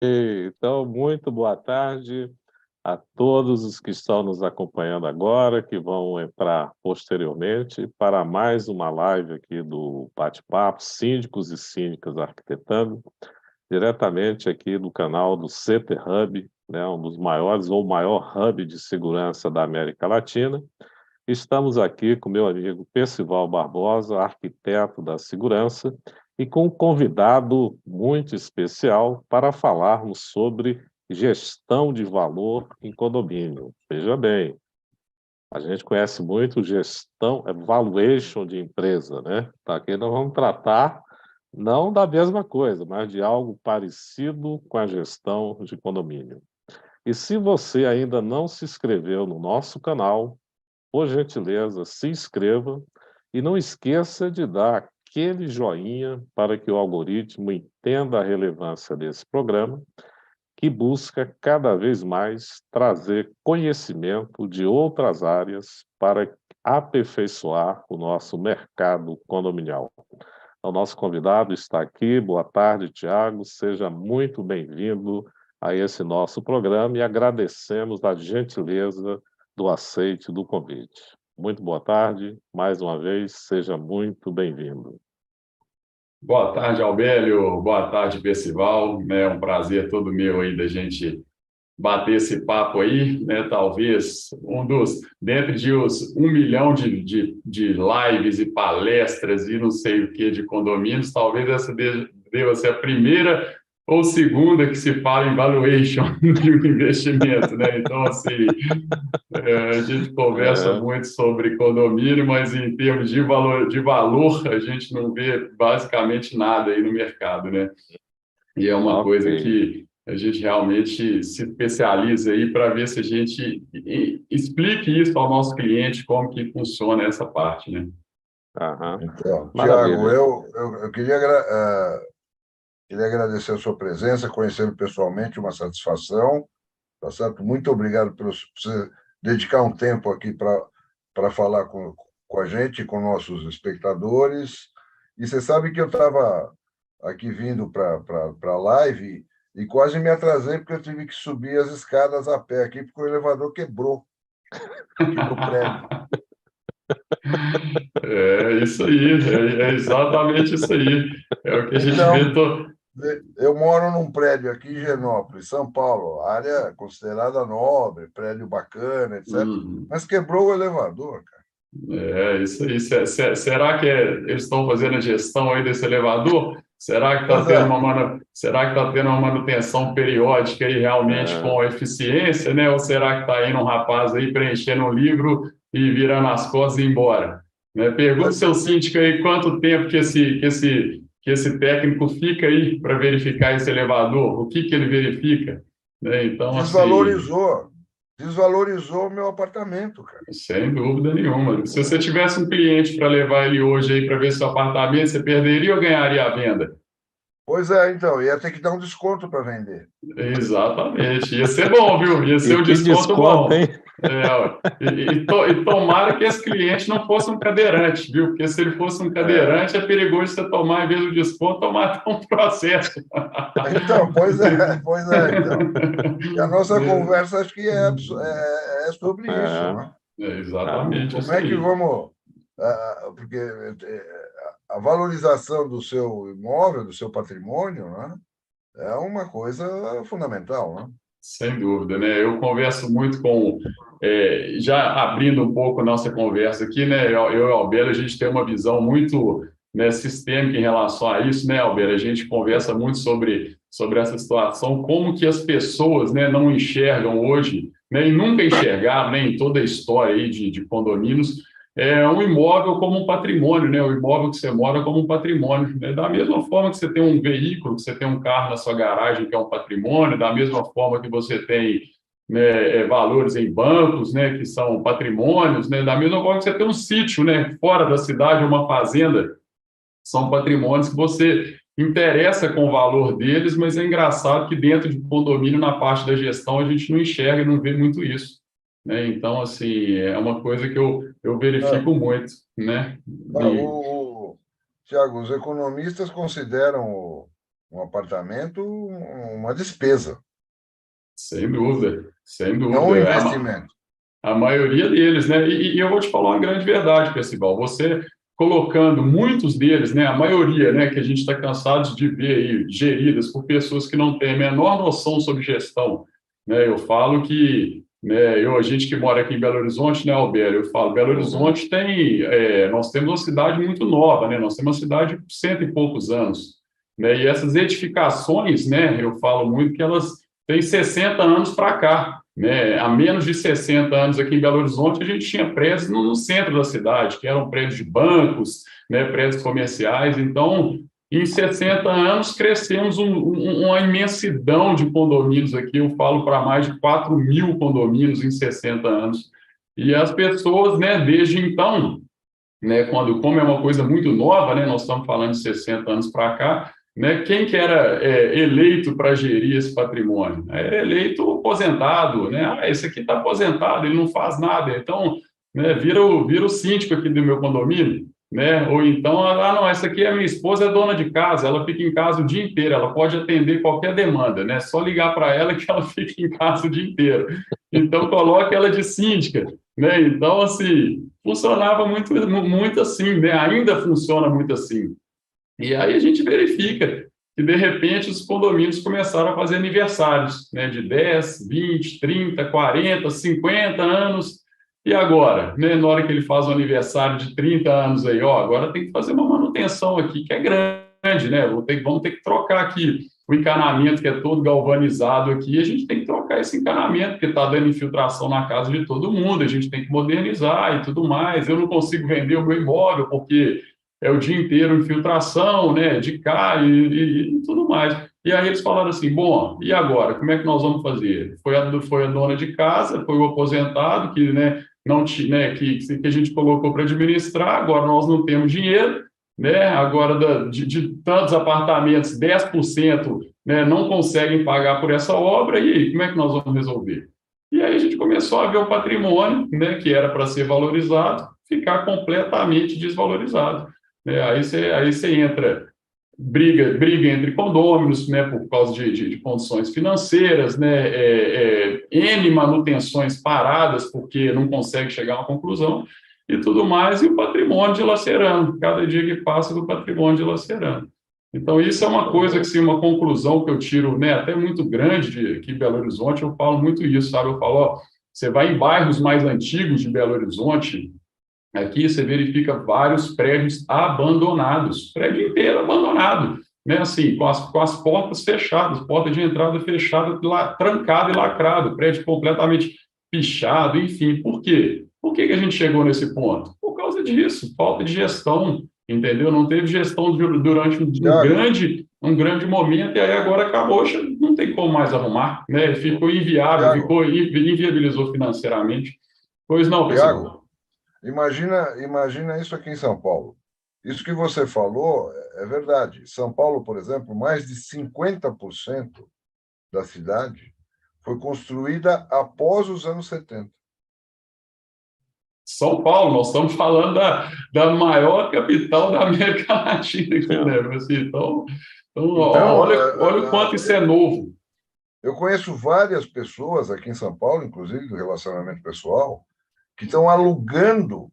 Então, muito boa tarde a todos os que estão nos acompanhando agora, que vão entrar posteriormente para mais uma live aqui do Bate-Papo Síndicos e Síndicas Arquitetando, diretamente aqui do canal do CT Hub, né, um dos maiores ou maior hub de segurança da América Latina. Estamos aqui com meu amigo Percival Barbosa, arquiteto da segurança, e com um convidado muito especial para falarmos sobre gestão de valor em condomínio. Veja bem, a gente conhece muito gestão, valuation de empresa, né? Tá, aqui nós vamos tratar não da mesma coisa, mas de algo parecido com a gestão de condomínio. E se você ainda não se inscreveu no nosso canal, por gentileza, se inscreva e não esqueça de dar aquele joinha para que o algoritmo entenda a relevância desse programa, que busca cada vez mais trazer conhecimento de outras áreas para aperfeiçoar o nosso mercado condominial. O nosso convidado está aqui. Boa tarde, Tiago. Seja muito bem-vindo a esse nosso programa e agradecemos a gentileza do aceite do convite. Muito boa tarde, mais uma vez, seja muito bem-vindo. Boa tarde, Albélio. Boa tarde, Percival. É um prazer todo meu aí da gente bater esse papo aí, né? Talvez dentre os 1 milhão de lives e palestras e não sei o que de condomínios, talvez essa deva ser a primeira ou segunda que se fala em valuation de um investimento, né? Então, assim, a gente conversa É, muito sobre condomínio, mas em termos de valor, a gente não vê basicamente nada aí no mercado, né? E é uma ok. coisa que a gente realmente se especializa aí para ver se a gente explique isso ao nosso cliente, como que funciona essa parte, né? Aham. Então, Tiago, Maravilha. eu queria, queria agradecer a sua presença, conhecê-lo pessoalmente, uma satisfação, tá certo? Muito obrigado por você dedicar um tempo aqui para falar com a gente, com nossos espectadores. E você sabe que eu estava aqui vindo para a live e quase me atrasei porque eu tive que subir as escadas a pé aqui, porque o elevador quebrou aqui no prédio. É isso aí, é exatamente isso aí. É o que a gente vê. Então, eu moro num prédio aqui em Genópolis, São Paulo, área considerada nobre, prédio bacana, etc. Uhum. Mas quebrou o elevador, cara. É isso aí. Será que eles estão fazendo a gestão aí desse elevador? Pois é, Será que tá tendo uma manutenção periódica aí realmente É, com eficiência, né? Ou será que está indo um rapaz aí preenchendo um livro e virando as costas e ir embora? Né? Pergunta ao mas seu síndico aí quanto tempo que esse técnico fica aí para verificar esse elevador, o que ele verifica, né? Então, assim. desvalorizou, desvalorizou o meu apartamento, cara. Sem dúvida nenhuma. Se você tivesse um cliente para levar ele hoje aí para ver seu apartamento, você perderia ou ganharia a venda? Pois é, então, ia ter que dar um desconto para vender. Exatamente. Ia ser bom, viu? Ia ser e um que desconto desconto, hein? bom. É, ué. E tomara que esse cliente não fosse um cadeirante, viu? Porque se ele fosse um É, cadeirante, é perigoso você tomar, em vez do desconto, tomar até um processo. Então, pois é, então. E a nossa conversa acho que é sobre isso, é, né? É é. exatamente Como isso é que aí. vamos. Porque a valorização do seu imóvel, do seu patrimônio, né, é uma coisa fundamental, né? Sem dúvida, né? Eu converso muito já abrindo um pouco a nossa conversa aqui, né? Eu e o Alberto, a gente tem uma visão muito, né, sistêmica em relação a isso, né, Alberto? A gente conversa muito sobre essa situação, como que as pessoas, né, não enxergam hoje, né, e nunca enxergaram, né, em toda a história aí de condomínios, um imóvel como um patrimônio, né? O imóvel que você mora como um patrimônio, né? Da mesma forma que você tem um veículo, que você tem um carro na sua garagem que é um patrimônio, da mesma forma que você tem, né, valores em bancos, né, que são patrimônios, né? Da mesma forma que você tem um sítio, né, fora da cidade, uma fazenda, são patrimônios que você interessa com o valor deles, mas é engraçado que dentro de condomínio, na parte da gestão, a gente não enxerga, não vê muito isso, né? Então, assim, é uma coisa que eu Ah, verifico muito, né? Tiago, os economistas consideram um apartamento, uma despesa, Sem dúvida, sem não um dúvida. investimento. A maioria deles, né? E eu vou te falar uma grande verdade, Percival. Você colocando muitos deles, né? A maioria, né? Que a gente está cansado de ver aí, geridas por pessoas que não têm a menor noção sobre gestão, né? Eu falo que, né? A gente que mora aqui em Belo Horizonte, né, Alberto? Eu falo, Belo Horizonte nós temos uma cidade muito nova, né? Nós temos uma cidade de cento e poucos anos, né? E essas edificações, né? Eu falo muito que elas têm 60 anos para cá. Né? Há menos de 60 anos aqui em Belo Horizonte, a gente tinha prédios no centro da cidade, que eram prédios de bancos, né, prédios comerciais. Então, em 60 anos, crescemos uma imensidão de condomínios aqui. Eu falo para mais de 4.000 condomínios em 60 anos. E as pessoas, né, desde então, né, como é uma coisa muito nova, né, nós estamos falando de 60 anos para cá, né, quem que era eleito para gerir esse patrimônio? Era eleito aposentado, né? Ah, esse aqui está aposentado, ele não faz nada, então, né, vira o síndico aqui do meu condomínio, né? Ou então, não, essa aqui é minha esposa, é dona de casa, ela fica em casa o dia inteiro, ela pode atender qualquer demanda, né? Só ligar para ela que ela fica em casa o dia inteiro. Então, coloca ela de síndica, né? Então, assim, funcionava muito, muito assim, né? Ainda funciona muito assim. E aí a gente verifica que, de repente, os condomínios começaram a fazer aniversários, né? De 10, 20, 30, 40, 50 anos. E agora, né? Na hora que ele faz um aniversário de 30 anos aí, ó, agora tem que fazer uma manutenção aqui, que é grande, né? Vamos ter que trocar aqui o encanamento, que é todo galvanizado aqui, a gente tem que trocar esse encanamento, porque está dando infiltração na casa de todo mundo, a gente tem que modernizar e tudo mais. Eu não consigo vender o meu imóvel porque é o dia inteiro infiltração, né, de cá e tudo mais. E aí eles falaram assim, bom, e agora, como é que nós vamos fazer? Foi a dona de casa, foi o aposentado, que, né, não tinha, né, que a gente colocou para administrar, agora nós não temos dinheiro, né, agora de tantos apartamentos, 10%, né, não conseguem pagar por essa obra, e aí, como é que nós vamos resolver? E aí a gente começou a ver o patrimônio, né, que era para ser valorizado, ficar completamente desvalorizado. Né? Aí você entra, briga entre condôminos, né, por causa de condições financeiras, né, N manutenções paradas, porque não consegue chegar a uma conclusão, e tudo mais, e o patrimônio dilacerando, cada dia que passa do patrimônio dilacerando. Então, isso é uma coisa que, sim, uma conclusão que eu tiro, né, até muito grande aqui em Belo Horizonte, eu falo muito isso, sabe? Eu falo, ó, você vai em bairros mais antigos de Belo Horizonte, aqui você verifica vários prédios abandonados, prédio inteiro abandonado, né? Assim, com as portas fechadas, porta de entrada fechada, trancado e lacrado, prédio completamente pichado, enfim. Por quê? Por que a gente chegou nesse ponto? Por causa disso, falta de gestão, entendeu? Não teve gestão durante um grande momento e aí agora acabou, não tem como mais arrumar, né? Ficou inviável, Tiago, inviabilizou financeiramente. Pois não, pessoal. Tiago, imagina isso aqui em São Paulo. Isso que você falou é verdade. São Paulo, por exemplo, mais de 50% da cidade foi construída após os anos 70. São Paulo, nós estamos falando da maior capital da América Latina aqui, né? Assim, então Então, olha o quanto isso é novo. eu conheço várias pessoas aqui em São Paulo, inclusive do relacionamento pessoal, que estão alugando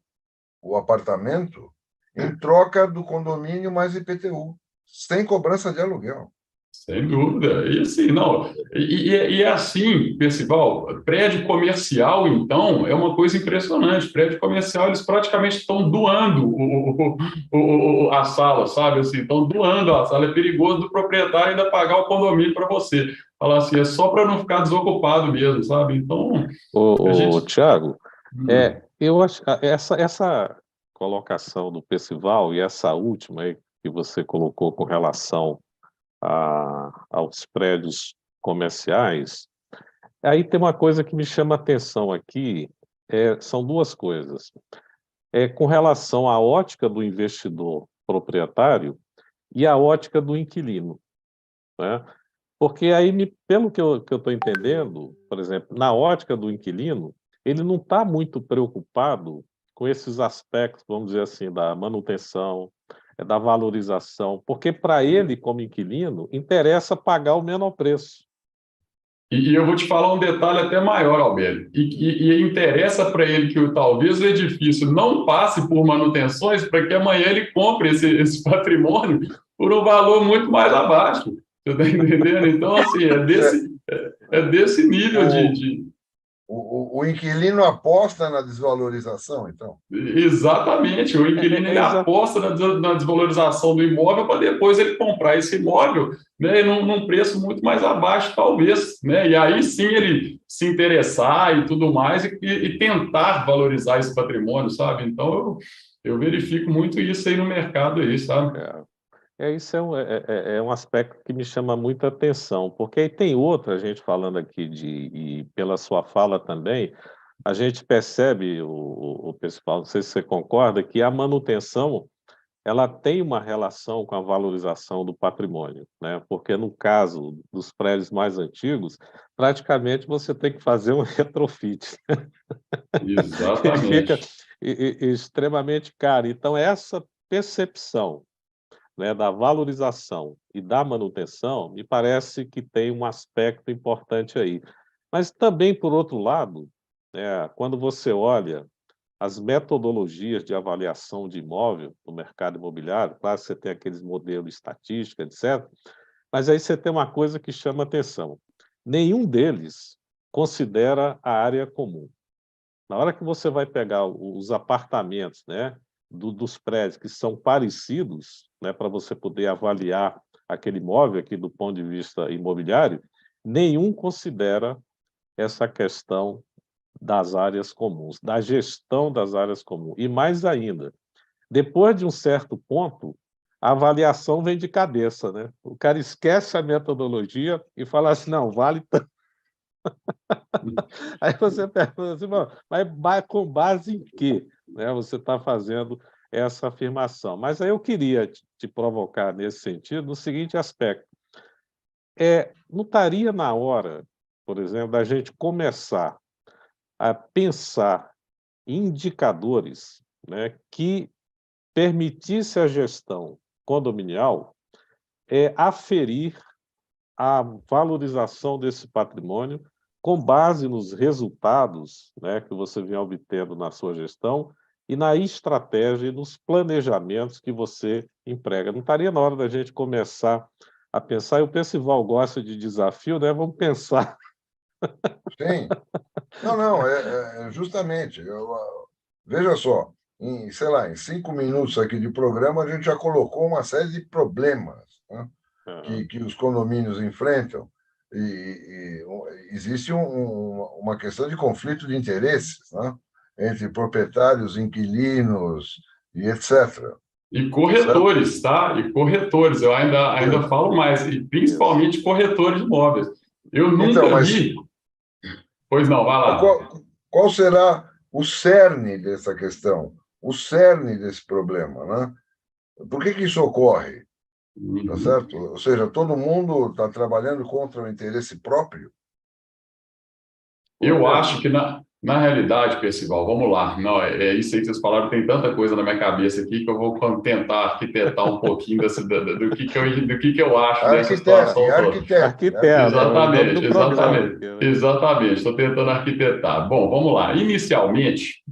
o apartamento em troca do condomínio mais IPTU, sem cobrança de aluguel. Sem dúvida. E assim, não. E é assim, Percival, prédio comercial, então, é uma coisa impressionante. Prédio comercial, eles praticamente estão doando a sala, sabe? Assim, estão doando a sala. É perigoso do proprietário ainda pagar o condomínio para você. Falar assim, é só para não ficar desocupado mesmo, sabe? Então, a O gente. Tiago, eu acho essa colocação do Percival e essa última aí que você colocou com relação aos prédios comerciais, aí tem uma coisa que me chama a atenção aqui, são duas coisas. Com relação à ótica do investidor proprietário e a ótica do inquilino, né? Porque aí, pelo que eu estou entendendo, por exemplo, na ótica do inquilino, ele não está muito preocupado com esses aspectos, vamos dizer assim, da manutenção, da valorização, porque para ele, como inquilino, interessa pagar o menor preço. E eu vou te falar um detalhe até maior, Albélio. E interessa para ele que talvez o edifício não passe por manutenções para que amanhã ele compre esse patrimônio por um valor muito mais abaixo. Você está entendendo? Então, assim, é desse nível de... O inquilino aposta na desvalorização, então? Exatamente, o inquilino ele aposta na desvalorização do imóvel para depois ele comprar esse imóvel, né, num preço muito mais abaixo, talvez, né, e aí sim ele se interessar e tudo mais e tentar valorizar esse patrimônio, sabe? Então eu verifico muito isso aí no mercado aí, sabe? Isso é um aspecto que me chama muita atenção, porque aí tem outra, gente falando aqui, e pela sua fala também, a gente percebe, o pessoal, não sei se você concorda, que a manutenção ela tem uma relação com a valorização do patrimônio, né? Porque no caso dos prédios mais antigos, praticamente você tem que fazer um retrofit. E fica Exatamente. extremamente caro. Então, essa percepção, né, da valorização e da manutenção, me parece que tem um aspecto importante aí. Mas também, por outro lado, quando você olha as metodologias de avaliação de imóvel no mercado imobiliário, claro, você tem aqueles modelos estatísticos, etc., mas aí você tem uma coisa que chama atenção. Nenhum deles considera a área comum. Na hora que você vai pegar os apartamentos, né, dos prédios que são parecidos, né, para você poder avaliar aquele imóvel aqui do ponto de vista imobiliário, nenhum considera essa questão das áreas comuns, da gestão das áreas comuns. E mais ainda, depois de um certo ponto, a avaliação vem de cabeça, né? O cara esquece a metodologia e fala assim, não, vale tanto. Aí você pergunta assim, mas com base em quê, né, você está fazendo essa afirmação? Mas aí eu queria te provocar nesse sentido, no seguinte aspecto. Não estaria na hora, por exemplo, da gente começar a pensar em indicadores, né, que permitisse a gestão condominial aferir a valorização desse patrimônio com base nos resultados, né, que você vem obtendo na sua gestão e na estratégia e nos planejamentos que você emprega. Não estaria na hora da gente começar a pensar, e o Percival gosta de desafio, né? Vamos pensar. Sim. Não, justamente. Veja só, sei lá, em 5 minutos aqui de programa, a gente já colocou uma série de problemas, né, que os condomínios enfrentam. E existe uma questão de conflito de interesses, né, entre proprietários, inquilinos e etc. E corretores, tá? E corretores, eu ainda falo mais, e principalmente corretores de imóveis. Eu nunca vi... Pois não, vai lá. Qual será o cerne dessa questão, o cerne desse problema, né? Por que isso ocorre? Tá certo? Ou seja, todo mundo está trabalhando contra o interesse próprio? Eu acho que, na realidade, Percival, vamos lá. Não, é isso aí que vocês falaram, tem tanta coisa na minha cabeça aqui que eu vou tentar arquitetar um pouquinho do que eu acho dessa situação toda. Arquiteto. Exatamente. Estou tentando arquitetar. Bom, vamos lá. Inicialmente,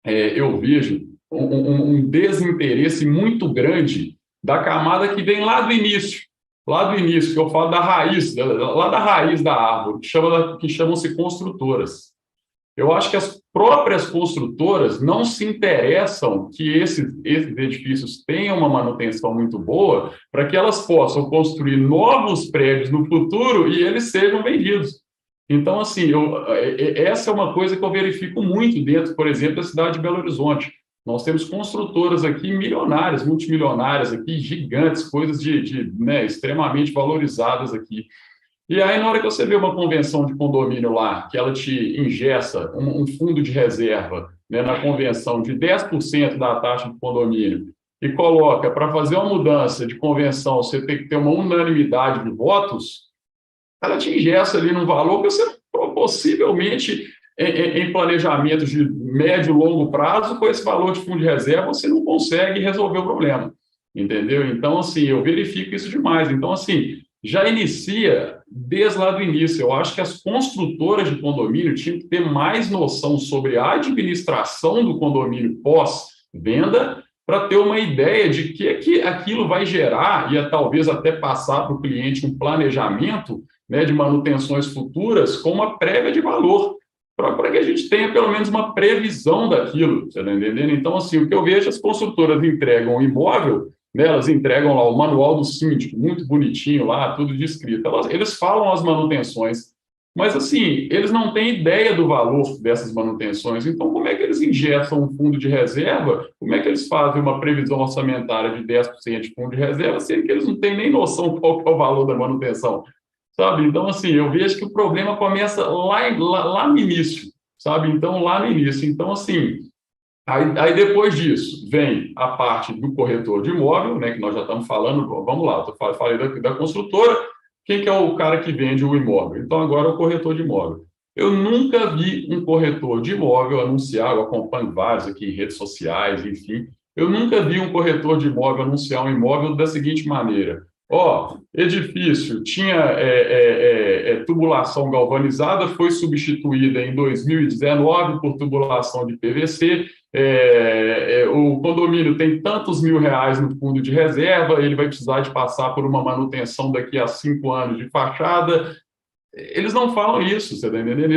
eu vejo um desinteresse muito grande da camada que vem lá do início, que eu falo da raiz, lá da raiz da árvore, que chamam-se construtoras. Eu acho que as próprias construtoras não se interessam que esses edifícios tenham uma manutenção muito boa para que elas possam construir novos prédios no futuro e eles sejam vendidos. Então, assim, essa é uma coisa que eu verifico muito dentro, por exemplo, da cidade de Belo Horizonte. Nós temos construtoras aqui milionárias, multimilionárias aqui, gigantes, coisas extremamente valorizadas aqui. E aí, na hora que você vê uma convenção de condomínio lá, que ela te ingessa um fundo de reserva, né, na convenção de 10% da taxa de condomínio e coloca para fazer uma mudança de convenção, você tem que ter uma unanimidade de votos, ela te ingessa ali num valor que você possivelmente, em planejamento de médio e longo prazo, com esse valor de fundo de reserva, você não consegue resolver o problema. entendeu? Então, assim, eu verifico isso demais. Então, assim, já inicia desde lá do início. Eu acho que as construtoras de condomínio tinham que ter mais noção sobre a administração do condomínio pós-venda para ter uma ideia de que aquilo vai gerar e talvez até passar para o cliente um planejamento, né, de manutenções futuras com uma prévia de valor, para que a gente tenha pelo menos uma previsão daquilo, você está entendendo? Então, assim, o que eu vejo, as construtoras entregam o imóvel, né, elas entregam lá o manual do síndico, muito bonitinho lá, tudo descrito. Eles falam as manutenções, mas, assim, eles não têm ideia do valor dessas manutenções. Então, como é que eles injetam um fundo de reserva? Como é que eles fazem uma previsão orçamentária de 10% de fundo de reserva, sendo que eles não têm nem noção qual que é o valor da manutenção? Sabe? Então, assim, eu vejo que o problema começa lá no início, sabe? Então, lá no início. Então, assim, aí depois disso vem a parte do corretor de imóvel, né, que nós já estamos falando, vamos lá, eu falei da construtora, quem que é o cara que vende o imóvel? Então, agora é o corretor de imóvel. Eu nunca vi um corretor de imóvel anunciar, eu acompanho vários aqui em redes sociais, enfim, eu nunca vi um corretor de imóvel anunciar um imóvel da seguinte maneira: ó, edifício tinha tubulação galvanizada, foi substituída em 2019 por tubulação de PVC, o condomínio tem tantos R$ 1.000 no fundo de reserva, ele vai precisar de passar por uma manutenção daqui a 5 anos de fachada. Eles não falam isso, você está entendendo?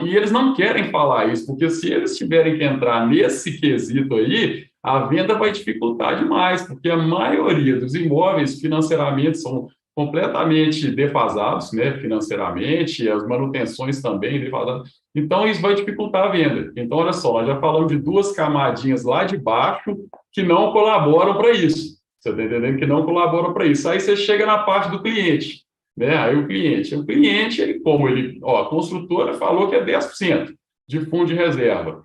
E eles não querem falar isso, porque se eles tiverem que entrar nesse quesito aí, a venda vai dificultar demais, porque a maioria dos imóveis financeiramente são completamente defasados, né, financeiramente, as manutenções também defasadas. Então, isso vai dificultar a venda. Então, olha só, nós já falamos de duas camadinhas lá de baixo que não colaboram para isso. Você está entendendo? Que não colaboram para isso. Aí você chega na parte do cliente, né? Aí o cliente, ele, a construtora falou que é 10% de fundo de reserva,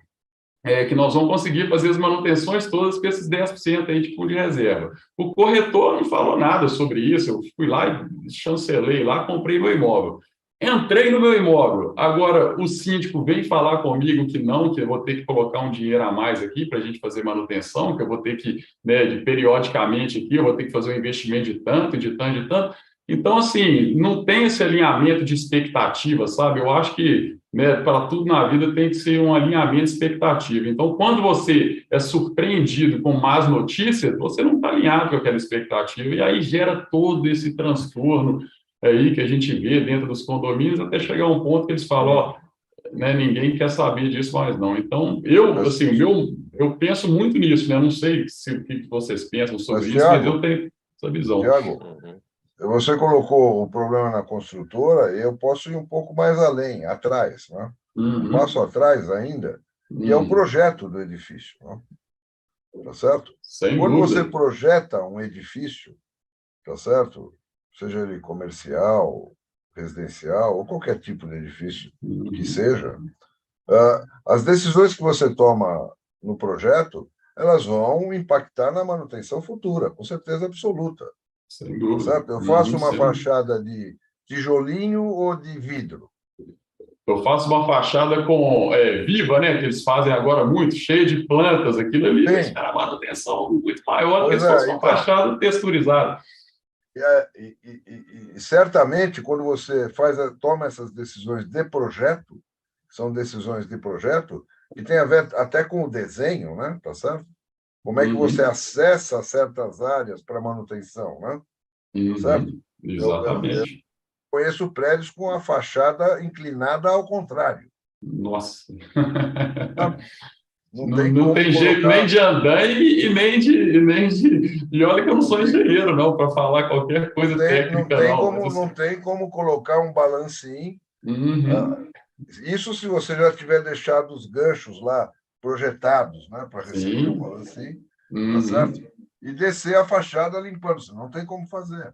que nós vamos conseguir fazer as manutenções todas com esses 10% aí de fundo de reserva. O corretor não falou nada sobre isso, eu fui lá e chancelei lá, comprei meu imóvel. Entrei no meu imóvel, agora o síndico vem falar comigo que não, que eu vou ter que colocar um dinheiro a mais aqui para a gente fazer manutenção, que eu vou ter que, né, periodicamente aqui, eu vou ter que fazer um investimento de tanto, de tanto, de tanto. Então, assim, não tem esse alinhamento de expectativa, sabe? Eu acho que, né, para tudo na vida tem que ser um alinhamento de expectativa. Então, quando você é surpreendido com más notícias, você não está alinhado com aquela expectativa, e aí gera todo esse transtorno aí que a gente vê dentro dos condomínios, até chegar a um ponto que eles falam, ó, né, ninguém quer saber disso mais não. Então, assim, eu penso muito nisso, né? Eu não sei o que vocês pensam sobre isso, mas eu tenho essa visão. Tiago, você colocou o problema na construtora, eu posso ir um pouco mais além, atrás, né? Um passo atrás ainda, e é o projeto do edifício, né? Tá certo? Quando você projeta um edifício, tá certo? Seja ele comercial, residencial, ou qualquer tipo de edifício que seja, as decisões que você toma no projeto, elas vão impactar na manutenção futura, com certeza absoluta. Sem dúvida. Certo? Eu faço uma fachada de tijolinho ou de vidro? Eu faço uma fachada com viva, né? Que eles fazem agora muito, cheia de plantas. Aquilo ali vai esperar uma manutenção muito maior do que se fosse uma fachada texturizada. E certamente, quando você toma essas decisões de projeto, são decisões de projeto, que tem a ver até com o desenho, né? Tá certo? Como é que você acessa certas áreas para manutenção, né? Tá certo? Exatamente. Eu conheço prédios com a fachada inclinada ao contrário. Nossa! Não tem jeito nem de andar e nem de... E olha que eu não sou engenheiro, não, para falar qualquer coisa técnica, não. Não tem como colocar um balancinho. Isso se você já tiver deixado os ganchos lá projetados, né, para receber o balancinho, tá certo? E descer a fachada limpando. Você não tem como fazer.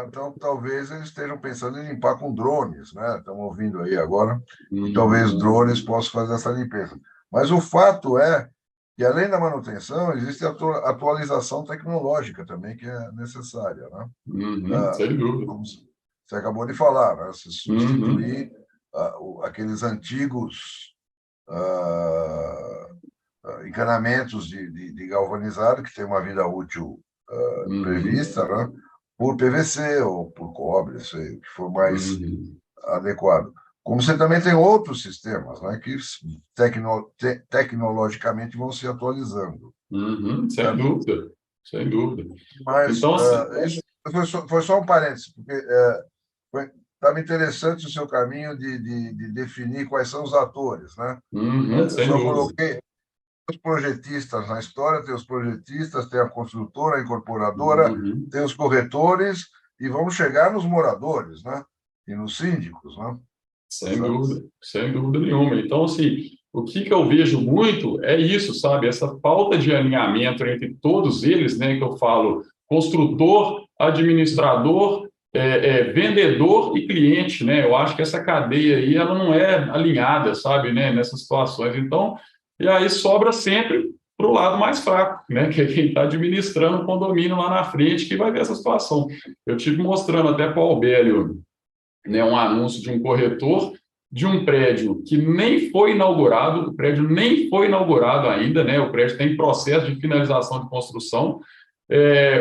Então, talvez eles estejam pensando em limpar com drones, né? Estamos ouvindo aí agora, e talvez drones possam fazer essa limpeza. Mas o fato é que, além da manutenção, existe a atualização tecnológica também, que é necessária, né? Sem dúvida. Como você acabou de falar, né? Se substituir aqueles antigos encanamentos de galvanizado, que tem uma vida útil prevista, né? Por PVC ou por cobre, sei, o que for mais adequado. Como você também tem outros sistemas, né, que tecnologicamente vão se atualizando. Sem dúvida, sem dúvida. Mas então, isso foi só um parênteses, porque estava interessante o seu caminho de definir quais são os atores, né? Eu sem só dúvida. coloquei os projetistas na história, tem os projetistas, tem a construtora, a incorporadora, tem os corretores, e vamos chegar nos moradores, né? E nos síndicos, né? Sem dúvida nenhuma. Então, assim, o que eu vejo muito é isso, sabe? Essa falta de alinhamento entre todos eles, né? Que eu falo, construtor, administrador, vendedor e cliente, né? Eu acho que essa cadeia aí, ela não é alinhada, sabe, né? Nessas situações. Então, e aí sobra sempre para o lado mais fraco, né? Que é quem está administrando o condomínio lá na frente, que vai ver essa situação. Eu tive mostrando até para o Albélio, né, um anúncio de um corretor de um prédio que nem foi inaugurado, o prédio nem foi inaugurado ainda, né? O prédio está em processo de finalização de construção.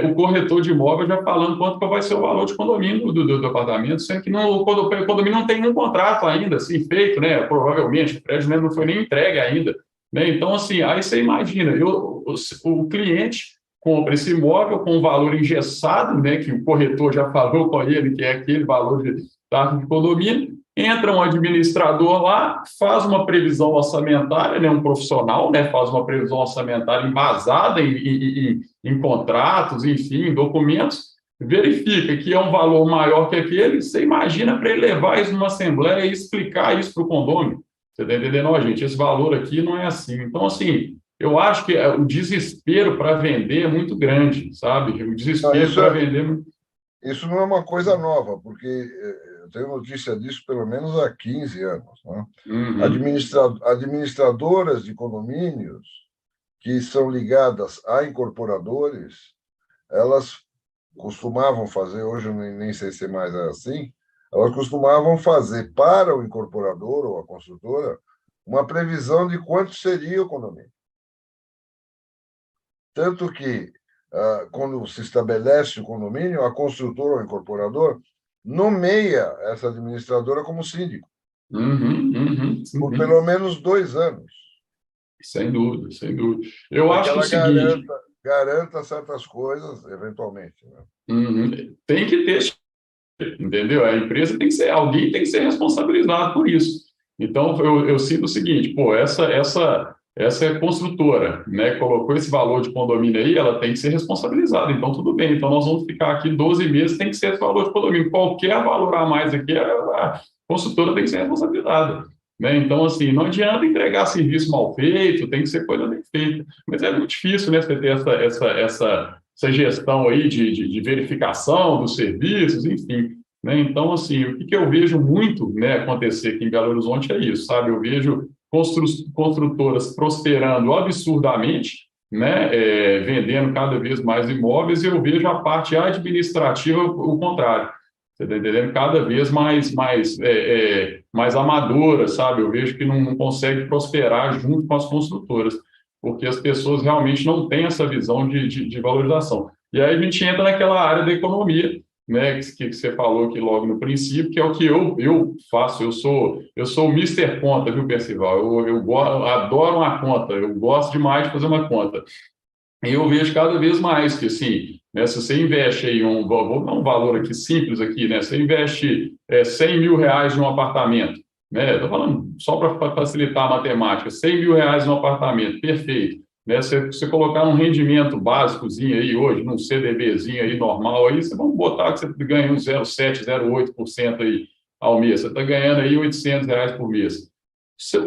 O corretor de imóvel já falando quanto vai ser o valor de condomínio do apartamento, sendo que o condomínio não tem nenhum contrato ainda assim, feito, né? Provavelmente o prédio, né, não foi nem entregue ainda, né? Então, assim, aí você imagina, o cliente compra esse imóvel com um valor engessado, né, que o corretor já falou com ele, que é aquele valor de taxa de condomínio, entra um administrador lá, faz uma previsão orçamentária, né, um profissional, né, faz uma previsão orçamentária embasada em contratos, enfim, em documentos, verifica que é um valor maior que aquele, você imagina para ele levar isso numa assembleia e explicar isso para o condomínio. Você está entendendo? Ó, gente, esse valor aqui não é assim. Então, assim, eu acho que o desespero para vender é muito grande, sabe? O desespero para vender... Isso não é uma coisa nova, porque eu tenho notícia disso pelo menos há 15 anos. Né? Administradoras de condomínios que são ligadas a incorporadores, elas costumavam fazer, hoje eu nem sei se mais é assim, elas costumavam fazer para o incorporador ou a construtora uma previsão de quanto seria o condomínio. Tanto que, quando se estabelece o condomínio, a construtora ou o incorporador nomeia essa administradora como síndico. Por pelo menos 2 anos. Sem dúvida, sem dúvida. Eu acho que é o seguinte... Garanta certas coisas, eventualmente. Né? Tem que ter, entendeu? A empresa tem que ser... Alguém tem que ser responsabilizado por isso. Então, eu sinto o seguinte, pô, essa construtora, né, colocou esse valor de condomínio aí, ela tem que ser responsabilizada. Então, tudo bem. Então, nós vamos ficar aqui 12 meses, tem que ser esse valor de condomínio. Qualquer valor a mais aqui, a construtora tem que ser responsabilizada. Né? Então, assim, não adianta entregar serviço mal feito, tem que ser coisa bem feita. Mas é muito difícil, né, você ter essa gestão aí de verificação dos serviços, enfim. Né? Então, assim, o que eu vejo muito, né, acontecer aqui em Belo Horizonte é isso, sabe? Eu vejo construtoras prosperando absurdamente, né, vendendo cada vez mais imóveis, e eu vejo a parte administrativa o contrário. Você está entendendo? Cada vez mais amadora, sabe? Eu vejo que não consegue prosperar junto com as construtoras, porque as pessoas realmente não têm essa visão de valorização. E aí a gente entra naquela área da economia, né, que você falou aqui logo no princípio, que é o que eu faço. Eu sou o Mister Conta, viu, Percival? Eu adoro uma conta, eu gosto demais de fazer uma conta. E eu vejo cada vez mais que, assim, né, se você investe aí vou dar um valor aqui simples aqui, né? Você investe 100 mil reais num apartamento, né? Estou falando só para facilitar a matemática, 100 mil reais num apartamento, perfeito. Né? Você colocar um rendimento básicozinho aí hoje, num CDBzinho aí normal, aí, vamos botar que você ganha uns 0,7%, 0,8% aí ao mês. Você está ganhando aí R$800 por mês.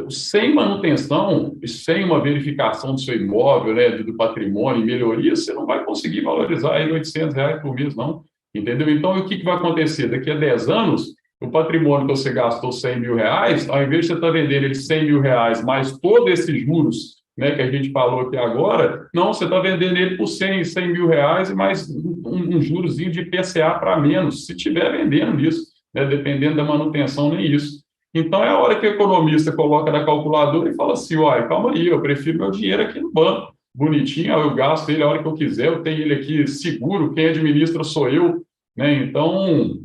Sem manutenção, sem uma verificação do seu imóvel, né, do patrimônio e melhoria, você não vai conseguir valorizar aí R$800 por mês, não. Entendeu? Então, o que vai acontecer? Daqui a 10 anos, o patrimônio que você gastou 100 mil reais, ao invés de você estar vendendo ele 100 mil reais, mais todos esses juros, né, que a gente falou aqui agora, não, você está vendendo ele por 100 mil reais e mais um jurozinho de IPCA para menos, se estiver vendendo isso, né, dependendo da manutenção, nem isso. Então, é a hora que o economista coloca na calculadora e fala assim, olha, calma aí, eu prefiro meu dinheiro aqui no banco, bonitinho, eu gasto ele a hora que eu quiser, eu tenho ele aqui seguro, quem administra sou eu, né? Então,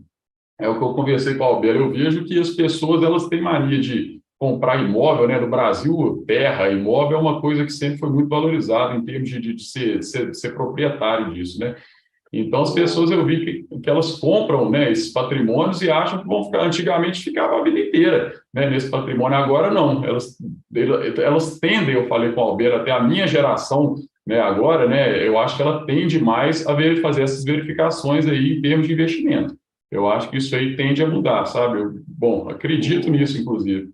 é o que eu conversei com a Albela, eu vejo que as pessoas, elas têm mania de comprar imóvel, né? No Brasil, terra, imóvel é uma coisa que sempre foi muito valorizada em termos de ser proprietário disso, né? Então, as pessoas, eu vi que elas compram, né, esses patrimônios e acham que vão ficar. Antigamente, ficava a vida inteira, né, nesse patrimônio. Agora, não. Elas tendem, eu falei com a Albeira, até a minha geração, né, agora, né, eu acho que ela tende mais a fazer essas verificações aí em termos de investimento. Eu acho que isso aí tende a mudar, sabe? Bom, acredito nisso, inclusive.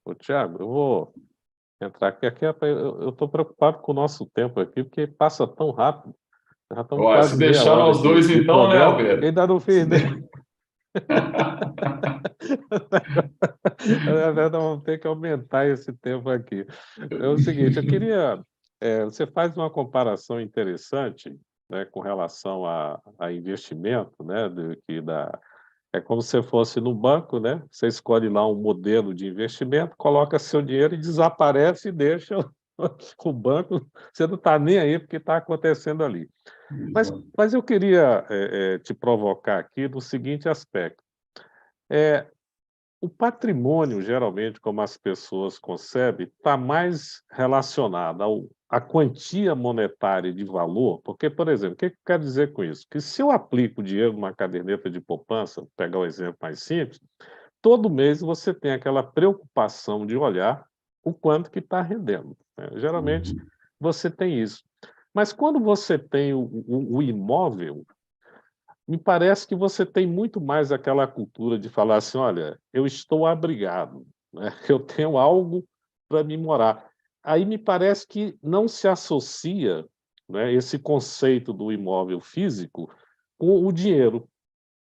Ô, Tiago, eu vou entrar aqui. Eu estou preocupado com o nosso tempo aqui, porque passa tão rápido. Já estamos Olha, se quase meia deixar hora nós dois, de então, né, programa e Albeira? ainda não fiz nem. Na verdade, vamos ter que aumentar esse tempo aqui. É o seguinte, eu queria. Você faz uma comparação interessante, né, com relação a investimento, né, é como se fosse no banco, né? Você escolhe lá um modelo de investimento, coloca seu dinheiro e desaparece e deixa o banco. Você não está nem aí porque está acontecendo ali. Mas eu queria te provocar aqui no seguinte aspecto. O patrimônio, geralmente, como as pessoas concebem, está mais relacionado à quantia monetária de valor, porque, por exemplo, o que eu quero dizer com isso? Que se eu aplico dinheiro numa caderneta de poupança, vou pegar o exemplo mais simples, todo mês você tem aquela preocupação de olhar o quanto que está rendendo, né? Geralmente, você tem isso. Mas quando você tem o imóvel, me parece que você tem muito mais aquela cultura de falar assim: "Olha, eu estou abrigado, né, eu tenho algo para me morar". Aí me parece que não se associa, né, esse conceito do imóvel físico com o dinheiro,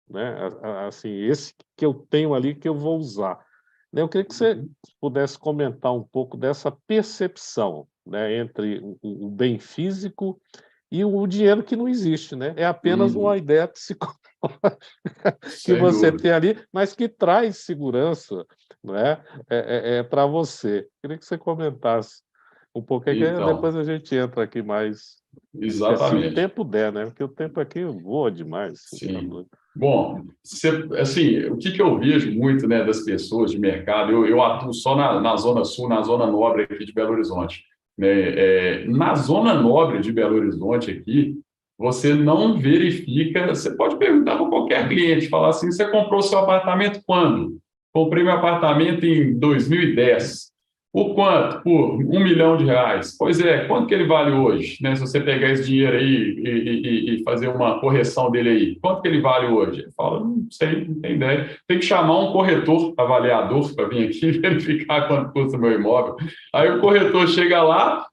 né, assim, esse que eu tenho ali que eu vou usar. Né, eu queria que você pudesse comentar um pouco dessa percepção, né, entre o bem físico e o dinheiro que não existe, né, é apenas uma Uhum. ideia psicológica que Sem você dúvida. tem ali, mas que traz segurança, não é, pra você. Queria que você comentasse um pouco, aí que Então, depois a gente entra aqui mais, se o exatamente. tempo der, né, porque o tempo aqui voa demais, você tá Sim. doido. Bom, assim, o que eu vejo muito, né, das pessoas de mercado, eu atuo só na Zona Sul, na Zona Nobre aqui de Belo Horizonte, né? Na Zona Nobre de Belo Horizonte aqui, você não verifica, você pode perguntar para qualquer cliente, falar assim, você comprou seu apartamento quando? Comprei meu apartamento em 2010. Por quanto? Por R$ 1 milhão. Pois é, quanto que ele vale hoje? Né? Se você pegar esse dinheiro aí e fazer uma correção dele aí, quanto que ele vale hoje? Ele fala, não sei, não tem ideia. Tem que chamar um corretor, avaliador, para vir aqui verificar quanto custa o meu imóvel. Aí o corretor chega lá,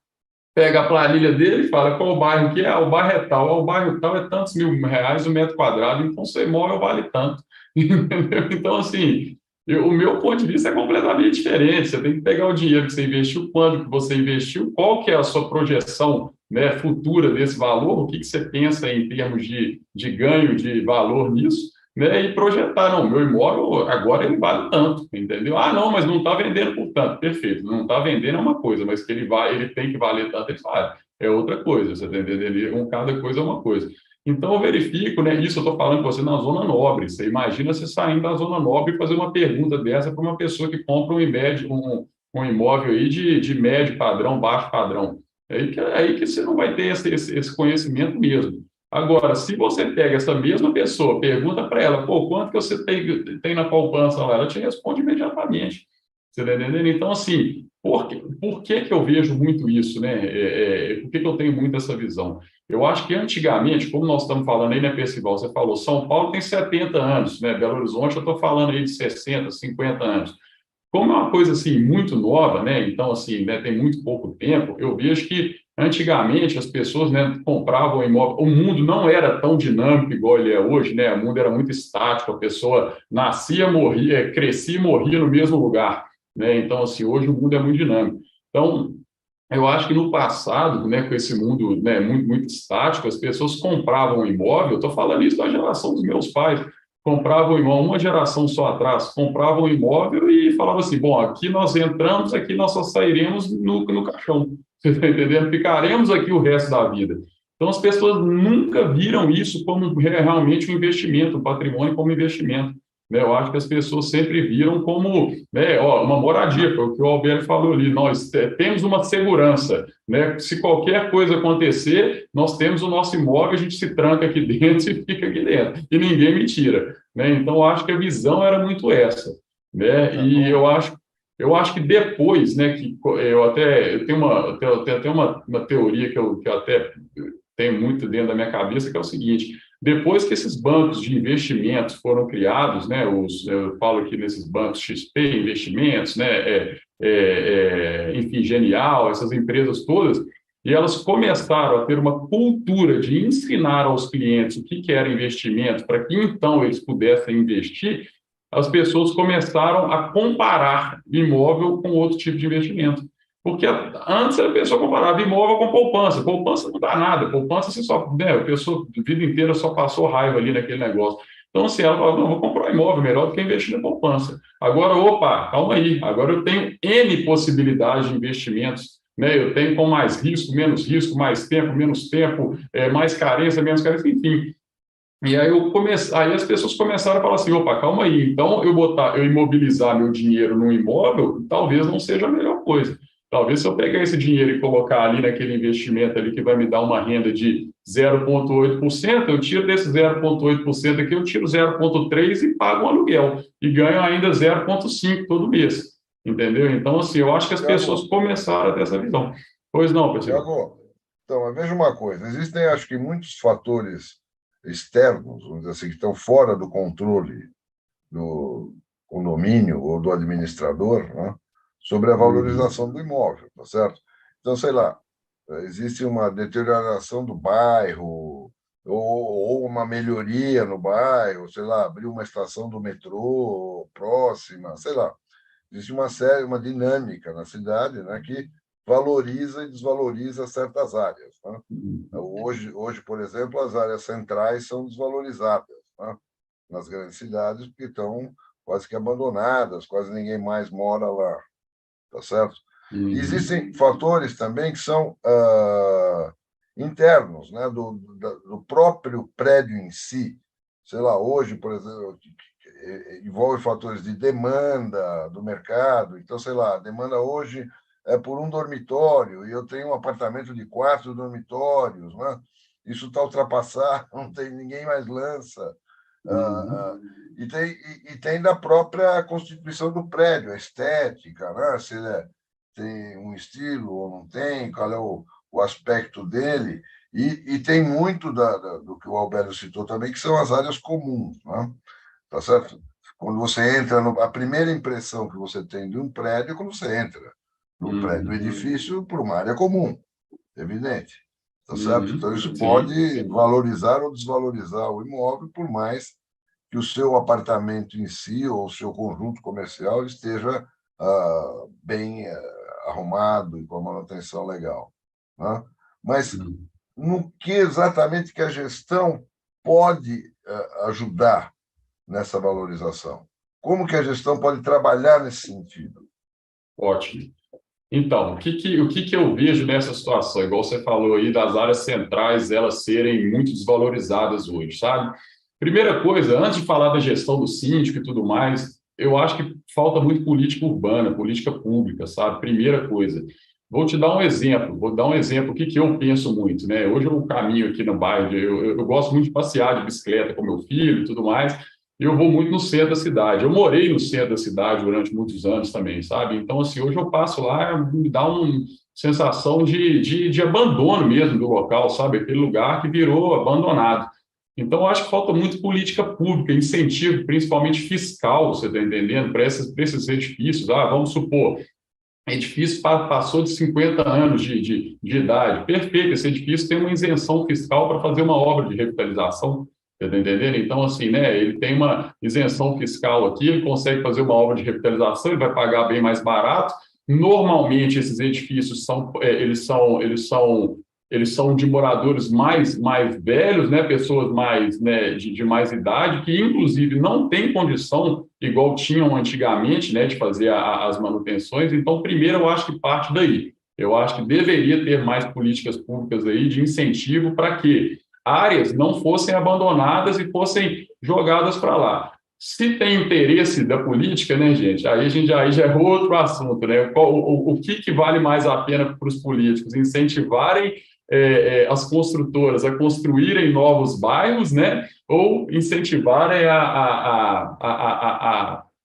pega a planilha dele e fala qual o bairro que é, o bairro é tal, o bairro tal é tantos R$ 1.000 o metro quadrado, então seu imóvel vale tanto. Entendeu? Então, assim, o meu ponto de vista é completamente diferente. Você tem que pegar o dinheiro que você investiu, quando que você investiu, qual que é a sua projeção, né, futura desse valor, o que você pensa em termos de ganho de valor nisso, né, e projetar, não, meu imóvel agora ele vale tanto, entendeu? Ah, não, mas não está vendendo por tanto, perfeito, não está vendendo é uma coisa, mas que ele tem que valer tanto, ele vale, é outra coisa, você está entendendo? Cada coisa é uma coisa. Então, eu verifico, né? Isso eu estou falando com você na Zona Nobre. Você imagina você saindo da Zona Nobre e fazer uma pergunta dessa para uma pessoa que compra um imóvel aí de médio padrão, baixo padrão. É aí que você não vai ter esse conhecimento mesmo. Agora, se você pega essa mesma pessoa, pergunta para ela, pô, quanto que você tem na poupança lá? Ela te responde imediatamente. Você está entendendo? Então, assim, por que eu vejo muito isso, né? Por que eu tenho muito essa visão? Eu acho que antigamente, como nós estamos falando aí, né, Percival? Você falou, São Paulo tem 70 anos, né? Belo Horizonte, eu estou falando aí de 60, 50 anos. Como é uma coisa assim muito nova, né? Então assim, né, tem muito pouco tempo. Eu vejo que antigamente as pessoas, né, compravam imóvel. O mundo não era tão dinâmico igual ele é hoje, né? O mundo era muito estático. A pessoa nascia, morria, crescia e morria no mesmo lugar, né? Então assim, hoje o mundo é muito dinâmico. Então eu acho que no passado, né, com esse mundo, né, muito estático, as pessoas compravam um imóvel. Estou falando isso da geração dos meus pais. comprava um imóvel, uma geração só atrás, comprava um imóvel e falava assim, bom, aqui nós entramos, aqui nós só sairemos no caixão, você está entendendo? Ficaremos aqui o resto da vida. Então, as pessoas nunca viram isso como realmente um investimento, um patrimônio como investimento. Né? Eu acho que as pessoas sempre viram como, né, uma moradia, foi o que o Alberto falou ali, nós temos uma segurança, né? Se qualquer coisa acontecer, nós temos o nosso imóvel, a gente se tranca aqui dentro e fica aqui dentro, e ninguém me tira. Né? Então, eu acho que a visão era muito essa. Né? E eu acho que depois, né, que eu tenho até uma teoria que eu até tenho muito dentro da minha cabeça, que é o seguinte: depois que esses bancos de investimentos foram criados, né, eu falo aqui nesses bancos XP Investimentos, né, enfim, Genial, essas empresas todas, e elas começaram a ter uma cultura de ensinar aos clientes o que era investimento, para que então eles pudessem investir, as pessoas começaram a comparar imóvel com outro tipo de investimento. Porque antes a pessoa comparava imóvel com poupança. Poupança não dá nada. Poupança, você só, né, a pessoa a vida inteira só passou raiva ali naquele negócio. Então, assim, ela fala, não, vou comprar um imóvel melhor do que investir na poupança. Agora, opa, calma aí. Agora eu tenho N possibilidades de investimentos. Né? Eu tenho com mais risco, mais tempo, menos tempo, mais carência, menos carência, enfim. E aí aí as pessoas começaram a falar assim, opa, calma aí, então eu imobilizar meu dinheiro num imóvel, talvez não seja a melhor coisa. Talvez se eu pegar esse dinheiro e colocar ali naquele investimento ali que vai me dar uma renda de 0,8%, eu tiro desse 0,8% aqui, eu tiro 0,3% e pago um aluguel. E ganho ainda 0,5% todo mês. Entendeu? Então, assim, eu acho que as pessoas começaram a ter essa visão. Pois não, pessoal. Tiago, então, veja uma coisa, existem, acho que, muitos fatores externos, vamos dizer assim, que estão fora do controle do condomínio ou do administrador, né, sobre a valorização do imóvel, tá certo? Então, sei lá, existe uma deterioração do bairro ou uma melhoria no bairro, sei lá, abrir uma estação do metrô próxima, sei lá. Existe uma dinâmica na cidade, né, que valoriza e desvaloriza certas áreas. Né? Hoje, por exemplo, as áreas centrais são desvalorizadas, né, nas grandes cidades, porque estão quase que abandonadas, quase ninguém mais mora lá, tá certo? E existem fatores também que são internos, né, do próprio prédio em si. Sei lá, hoje, por exemplo, envolve fatores de demanda do mercado. Então, sei lá, a demanda hoje é por um dormitório e eu tenho um apartamento de 4 dormitórios, né? Isso está ultrapassado, não tem ninguém mais lança. E tem da própria constituição do prédio, a estética, né? Se ele tem um estilo ou não tem, qual é o aspecto dele. E tem muito do que o Alberto citou também, que são as áreas comuns, né? Tá certo? Quando você entra, a primeira impressão que você tem de um prédio é quando você entra no prédio, do edifício, por uma área comum, evidente. Tá certo? Então, isso pode valorizar ou desvalorizar o imóvel, por mais que o seu apartamento em si ou o seu conjunto comercial esteja bem arrumado e com a manutenção legal. Né? Mas no que exatamente que a gestão pode ajudar nessa valorização? Como que a gestão pode trabalhar nesse sentido? Ótimo. Então, o que eu vejo nessa situação? Igual você falou aí das áreas centrais, elas serem muito desvalorizadas hoje, sabe? Primeira coisa, antes de falar da gestão do síndico e tudo mais, eu acho que falta muito política urbana, política pública, sabe? Primeira coisa. Vou dar um exemplo, o que eu penso muito, né? Hoje eu caminho aqui no bairro, eu gosto muito de passear de bicicleta com meu filho e tudo mais, e eu vou muito no centro da cidade. Eu morei no centro da cidade durante muitos anos também, sabe? Então, assim, hoje eu passo lá, me dá uma sensação de abandono mesmo do local, sabe? Aquele lugar que virou abandonado. Então, eu acho que falta muito política pública, incentivo, principalmente fiscal, você está entendendo, para esses edifícios. Vamos supor, edifício passou de 50 anos de idade. Perfeito, esse edifício tem uma isenção fiscal para fazer uma obra de revitalização, você está entendendo? Então, assim, né, ele tem uma isenção fiscal aqui, ele consegue fazer uma obra de revitalização, ele vai pagar bem mais barato. Normalmente, esses edifícios eles são de moradores mais velhos, né, pessoas mais, né, de mais idade, que inclusive não têm condição, igual tinham antigamente, né, de fazer as manutenções. Então, primeiro, eu acho que parte daí. Eu acho que deveria ter mais políticas públicas aí de incentivo para que áreas não fossem abandonadas e fossem jogadas para lá. Se tem interesse da política, né, gente, aí já é outro assunto, né? O que vale mais a pena para os políticos? Incentivarem as construtoras a construírem novos bairros, né? Ou incentivarem a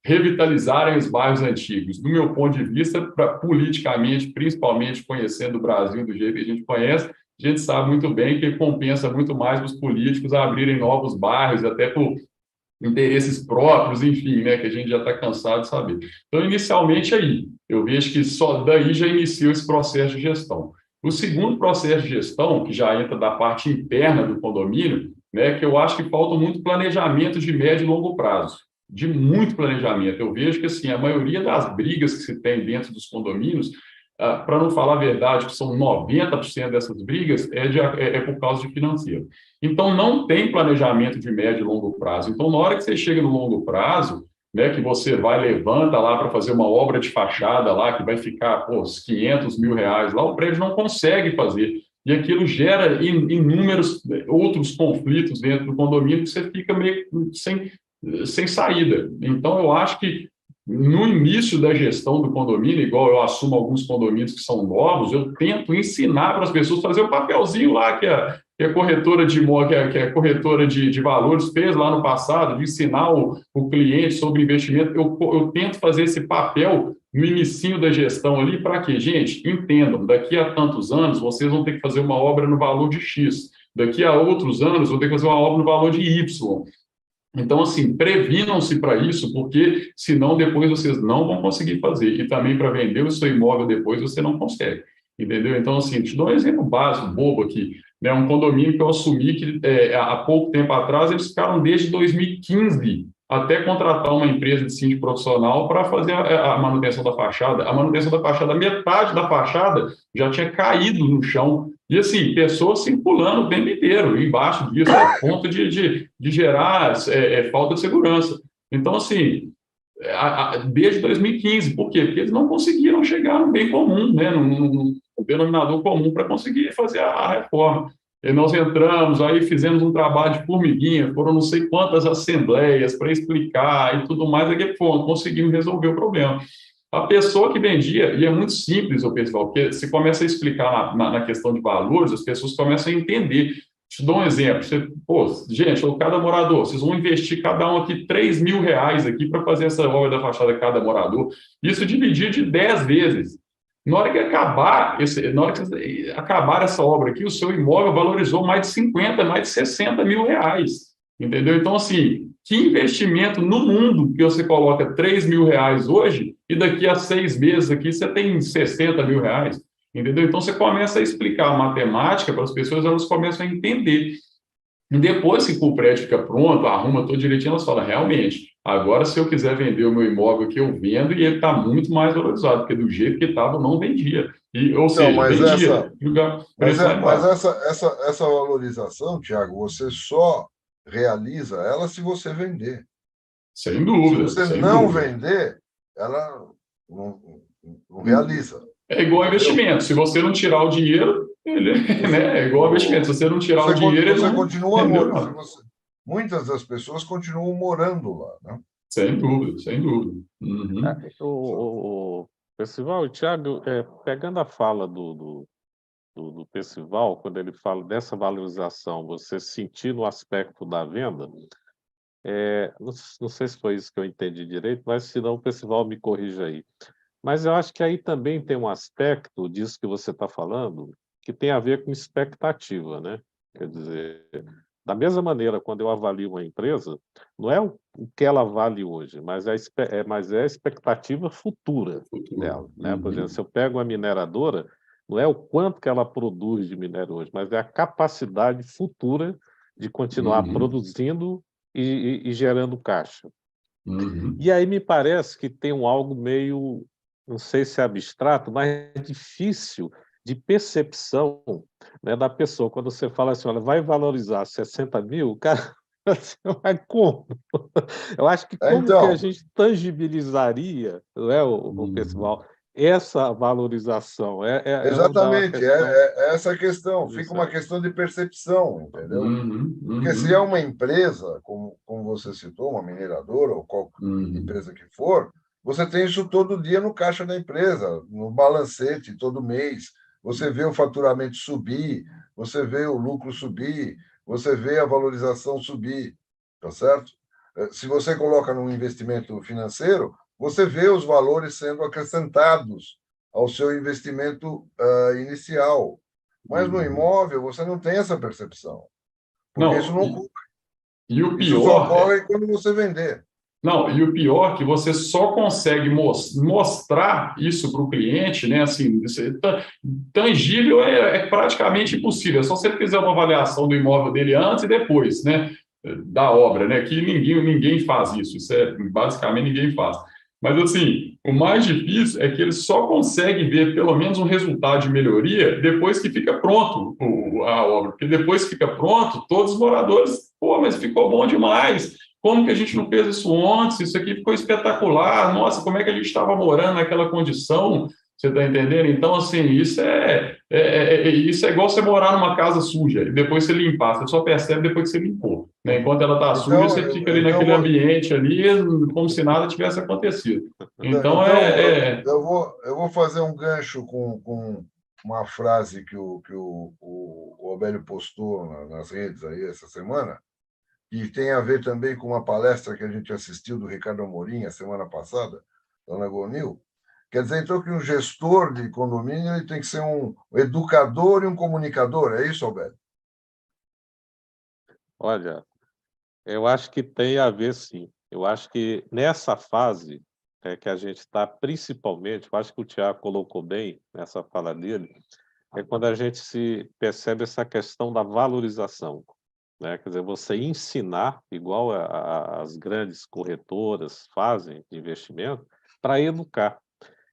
revitalizarem os bairros antigos. Do meu ponto de vista, politicamente, principalmente conhecendo o Brasil do jeito que a gente conhece, a gente sabe muito bem que compensa muito mais os políticos abrirem novos bairros, até por interesses próprios, enfim, né, que a gente já está cansado de saber. Então, inicialmente aí, eu vejo que só daí já inicia esse processo de gestão. O segundo processo de gestão, que já entra da parte interna do condomínio, né, que eu acho que falta muito planejamento de médio e longo prazo, de muito planejamento. Eu vejo que, assim, a maioria das brigas que se tem dentro dos condomínios, para não falar a verdade, que são 90% dessas brigas, é por causa de financeiro. Então, não tem planejamento de médio e longo prazo. Então, na hora que você chega no longo prazo, né, que você levanta lá para fazer uma obra de fachada lá, que vai ficar, uns 500 mil reais lá, o prédio não consegue fazer. E aquilo gera inúmeros outros conflitos dentro do condomínio que você fica meio sem saída. Então, eu acho que no início da gestão do condomínio, igual eu assumo alguns condomínios que são novos, eu tento ensinar para as pessoas fazer o papelzinho lá que a corretora de valores fez lá no passado, de ensinar o cliente sobre investimento. Eu tento fazer esse papel no inicinho da gestão ali para que, gente, entendam, daqui a tantos anos vocês vão ter que fazer uma obra no valor de X, daqui a outros anos vão ter que fazer uma obra no valor de Y. Então, assim, previnam-se para isso, porque senão depois vocês não vão conseguir fazer. E também para vender o seu imóvel depois você não consegue, entendeu? Então, assim, te dou um exemplo básico, bobo aqui, né? Um condomínio que eu assumi que há pouco tempo atrás, eles ficaram desde 2015 até contratar uma empresa de síndico profissional para fazer a manutenção da fachada. A manutenção da fachada, metade da fachada já tinha caído no chão. E, assim, pessoas circulando o tempo inteiro, embaixo disso, a ponto de gerar falta de segurança. Então, assim, desde 2015, por quê? Porque eles não conseguiram chegar no bem comum, né, num denominador comum para conseguir fazer a reforma. E nós entramos, aí fizemos um trabalho de formiguinha, foram não sei quantas assembleias para explicar e tudo mais, aí conseguimos resolver o problema. A pessoa que vendia, e é muito simples, pessoal, porque você começa a explicar na questão de valores, as pessoas começam a entender. Te dou um exemplo. Gente, cada morador, vocês vão investir cada um aqui 3 mil reais aqui para fazer essa obra da fachada cada morador. Isso dividir de 10 vezes. Na hora que acabar essa obra aqui, o seu imóvel valorizou mais de 50, mais de 60 mil reais. Entendeu? Então, assim, que investimento no mundo que você coloca 3 mil reais hoje e daqui a 6 meses aqui você tem 60 mil reais? Entendeu? Então, você começa a explicar a matemática para as pessoas, elas começam a entender. E depois que o prédio fica pronto, arruma tudo direitinho, elas falam, realmente, agora se eu quiser vender o meu imóvel aqui, eu vendo e ele está muito mais valorizado, porque do jeito que estava, não vendia. Ou seja, vendia. Mas essa valorização, Tiago, você só realiza ela se você vender. Sem dúvida. Se você não vender, ela não realiza. É igual investimento. Se você não tirar o dinheiro, né? É igual investimento. Se você não tirar o dinheiro, você continua morando. Muitas das pessoas continuam morando lá, né? Sem dúvida, sem dúvida. Uhum. O Percival, Thiago, pegando a fala do Percival, quando ele fala dessa valorização, você sentir no aspecto da venda, não sei se foi isso que eu entendi direito, mas se não, o Percival me corrija aí. Mas eu acho que aí também tem um aspecto disso que você está falando, que tem a ver com expectativa, né? Quer dizer, da mesma maneira, quando eu avalio uma empresa, não é o que ela vale hoje, mas é a expectativa futura dela, né? Por exemplo, se eu pego uma mineradora, não é o quanto que ela produz de minério hoje, mas é a capacidade futura de continuar produzindo e gerando caixa. E aí me parece que tem algo meio, não sei se é abstrato, mas é difícil de percepção, né, da pessoa. Quando você fala assim: "Olha, vai valorizar 60 mil", o cara assim: "Mas como?". Eu acho que como que a Então, gente tangibilizaria, né, o Uhum. pessoal, essa valorização? É uma exatamente, questão é essa a questão. Fica uma interessante. questão de percepção, entendeu? Uhum. Porque se é Uhum. uma empresa, como você citou, uma mineradora ou qual Uhum. empresa que for, você tem isso todo dia no caixa da empresa, no balancete, todo mês. Você vê o faturamento subir, você vê o lucro subir, você vê a valorização subir, tá certo? Se você coloca num investimento financeiro, você vê os valores sendo acrescentados ao seu investimento inicial. Mas no Uhum. imóvel, você não tem essa percepção, porque isso Não, não ocorre. e o Isso só pior é, ocorre quando você vender. não, e o pior é que você só consegue mostrar isso para o cliente, né? Assim, tangível é praticamente impossível. É só se ele fizer uma avaliação do imóvel dele antes e depois, né? Da obra, né? Que ninguém faz isso. Isso é basicamente ninguém faz. Mas assim, o mais difícil é que ele só consegue ver pelo menos um resultado de melhoria depois que fica pronto a obra. Porque depois que fica pronto, todos os moradores, pô, mas ficou bom demais. Como que a gente não fez isso antes? Isso aqui ficou espetacular. Nossa, como é que a gente estava morando naquela condição? Você está entendendo? Então, assim, isso é igual você morar numa casa suja e depois você limpar. Você só percebe depois que você limpou, né? Enquanto ela está suja, Então, você fica ali naquele ambiente ali como se nada tivesse acontecido. Então, eu vou fazer um gancho com uma frase que o Obélio postou nas redes aí essa semana, e tem a ver também com uma palestra que a gente assistiu do Ricardo Amorim a semana passada, lá na GONIL. Quer dizer, então, que um gestor de condomínio ele tem que ser um educador e um comunicador, é isso, Alberto? Olha, eu acho que tem a ver sim. Eu acho que nessa fase, que a gente está principalmente, eu acho que o Tiago colocou bem nessa fala dele, é quando a gente se percebe essa questão da valorização, né? Quer dizer, você ensinar, igual as grandes corretoras fazem de investimento, para educar.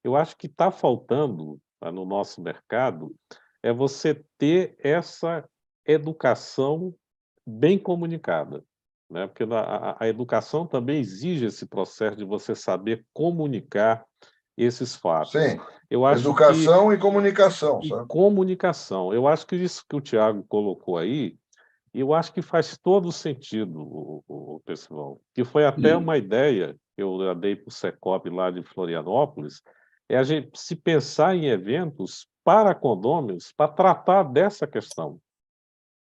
Eu acho que está faltando, no nosso mercado, é você ter essa educação bem comunicada, né, porque a educação também exige esse processo de você saber comunicar esses fatos. Sim, Eu acho que educação e comunicação, e sabe? comunicação, eu acho que isso que o Tiago colocou aí, eu acho que faz todo o sentido, o pessoal, que foi até e, uma ideia que eu já dei para o Secop lá de Florianópolis, é a gente se pensar em eventos para condôminos, para tratar dessa questão,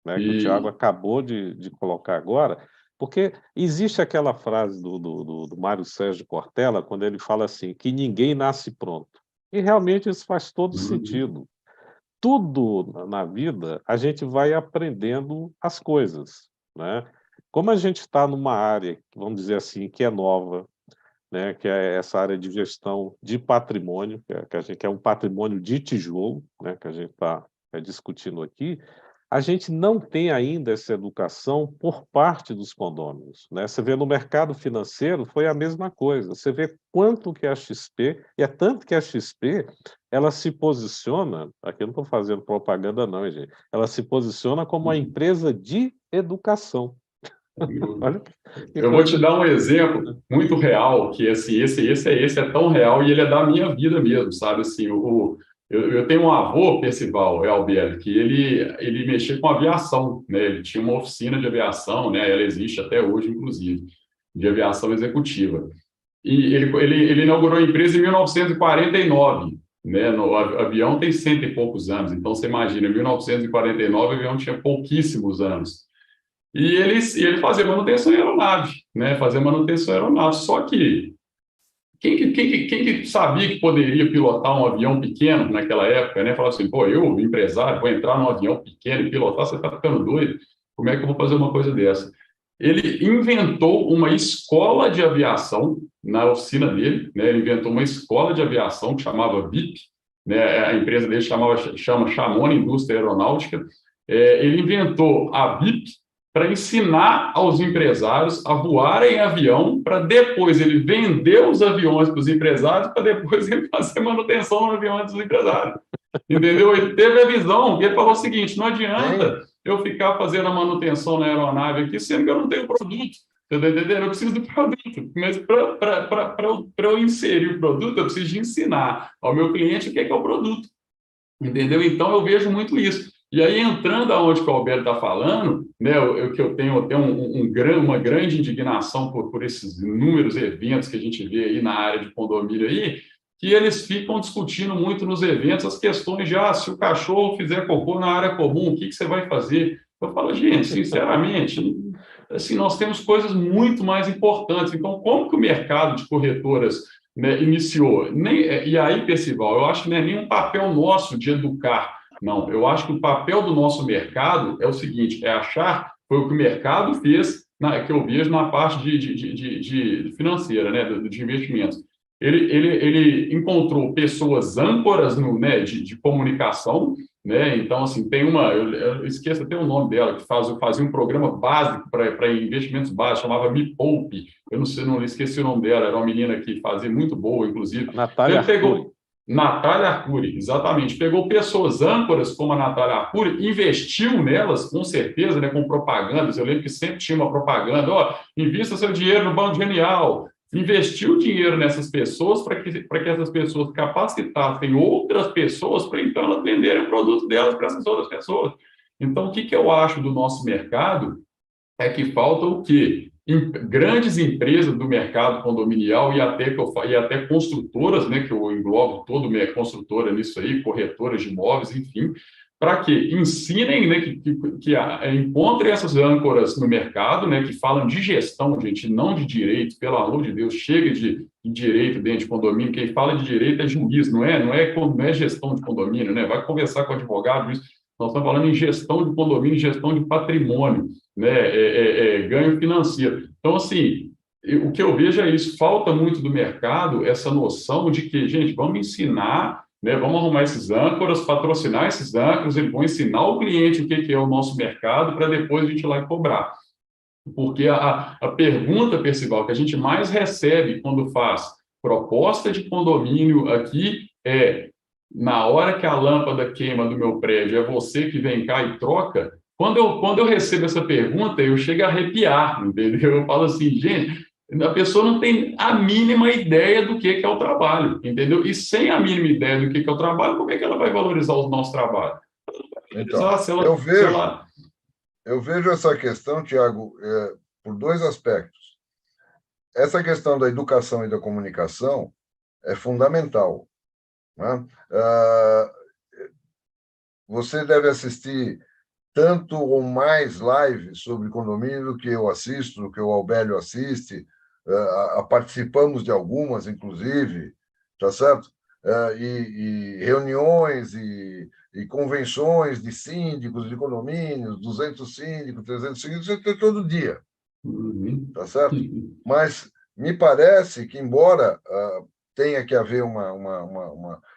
né, que o Tiago e, acabou de colocar agora, porque existe aquela frase do Mário Sérgio Cortella, quando ele fala assim, que ninguém nasce pronto. E realmente isso faz todo uhum. sentido. Tudo na vida, a gente vai aprendendo as coisas, né. Como a gente está numa área, vamos dizer assim, que é nova, né, que é essa área de gestão de patrimônio, que a gente que é um patrimônio de tijolo, né, que a gente está discutindo aqui, a gente não tem ainda essa educação por parte dos condôminos, né. Você vê no mercado financeiro, foi a mesma coisa, você vê quanto que a XP e é tanto que a XP, ela se posiciona, aqui eu não estou fazendo propaganda não, hein, gente, ela se posiciona como uma empresa de educação. Olha que Eu vou te coisa. dar um exemplo muito real, que assim, esse é tão real e ele é da minha vida mesmo, sabe? Assim, eu tenho um avô, Percival Alberto, que ele mexia com aviação, né? Ele tinha uma oficina de aviação, né? Ela existe até hoje, inclusive, de aviação executiva. E ele inaugurou a empresa em 1949, né? O avião tem cento e poucos anos, então você imagina, em 1949 o avião tinha pouquíssimos anos. E ele fazia manutenção em aeronave, né? Fazia manutenção em aeronave. Só que quem que sabia que poderia pilotar um avião pequeno naquela época, né? Falava assim, pô, eu, empresário, vou entrar num avião pequeno e pilotar, você está ficando doido? Como é que eu vou fazer uma coisa dessa? Ele inventou uma escola de aviação na oficina dele, né? Ele inventou uma escola de aviação que chamava VIP, né? A empresa dele chama Chamona Indústria Aeronáutica. Ele inventou a VIP para ensinar aos empresários a voarem em avião, para depois ele vender os aviões para os empresários, para depois ele fazer manutenção no avião dos empresários. Entendeu? Ele teve a visão, ele falou o seguinte: não adianta eu ficar fazendo a manutenção na aeronave aqui, sendo que eu não tenho produto. Você está entendendo? Eu preciso do produto. Mas para eu inserir o produto, eu preciso de ensinar ao meu cliente o que é o produto. Entendeu? Então, eu vejo muito isso. E aí, entrando aonde que o Alberto está falando, né, que eu tenho uma grande indignação por esses inúmeros eventos que a gente vê aí na área de condomínio aí, que eles ficam discutindo muito nos eventos as questões de, se o cachorro fizer cocô na área comum, o que você vai fazer? Eu falo, gente, sinceramente, assim, nós temos coisas muito mais importantes. Então, como que o mercado de corretoras, né, iniciou? E aí, Percival, eu acho que não é nenhum papel nosso de educar. Não, eu acho que o papel do nosso mercado é o seguinte, é achar, foi o que o mercado fez, que eu vejo na parte de financeira, né, de investimentos. Ele encontrou pessoas âncoras né, de comunicação, né? Então, assim, tem eu esqueço até o nome dela, que fazia um programa básico para investimentos básicos, chamava Me Poupe. Eu não esqueci o nome dela, era uma menina que fazia muito boa, inclusive. Natália Ele pegou Arcuri. Natália Arcuri, exatamente. Pegou pessoas âncoras como a Natália Arcuri, investiu nelas, com certeza, né, com propagandas. Eu lembro que sempre tinha uma propaganda: invista seu dinheiro no Banco Genial. Investiu dinheiro nessas pessoas para que essas pessoas capacitassem outras pessoas para então elas venderem o produto delas para essas outras pessoas. Então, o que eu acho do nosso mercado é que falta o quê? Grandes empresas do mercado condominial e até construtoras, né, que eu englobo todo minha construtora nisso aí, corretoras de imóveis, enfim, para que ensinem, né, que encontrem essas âncoras no mercado, né, que falam de gestão, gente, não de direito, pelo amor de Deus, chega de direito dentro de condomínio. Quem fala de direito é juiz, não é gestão de condomínio, né? Vai conversar com o advogado, juiz. Nós estamos falando em gestão de condomínio, gestão de patrimônio, né? Ganho financeiro. Então, assim, o que eu vejo é isso, falta muito do mercado essa noção de que, gente, vamos ensinar, né? Vamos arrumar esses âncoras, patrocinar esses âncoras, eles vão ensinar o cliente o que é o nosso mercado para depois a gente ir lá e cobrar. Porque a pergunta, Percival, que a gente mais recebe quando faz proposta de condomínio aqui é: na hora que a lâmpada queima do meu prédio, é você que vem cá e troca? Quando eu recebo essa pergunta, eu chego a arrepiar, entendeu? Eu falo assim, gente, a pessoa não tem a mínima ideia do que é o trabalho, entendeu? E sem a mínima ideia do que é o trabalho, como é que ela vai valorizar o nosso trabalho? Então, eu vejo essa questão, Tiago, por dois aspectos. Essa questão da educação e da comunicação é fundamental, né? Você deve assistir tanto ou mais lives sobre condomínio do que eu assisto, do que o Albélio assiste. Participamos de algumas, inclusive, tá certo? E reuniões e convenções de síndicos de condomínios, 200 síndicos, 300 síndicos, isso tem todo dia, tá certo? Mas me parece que, embora tenha que haver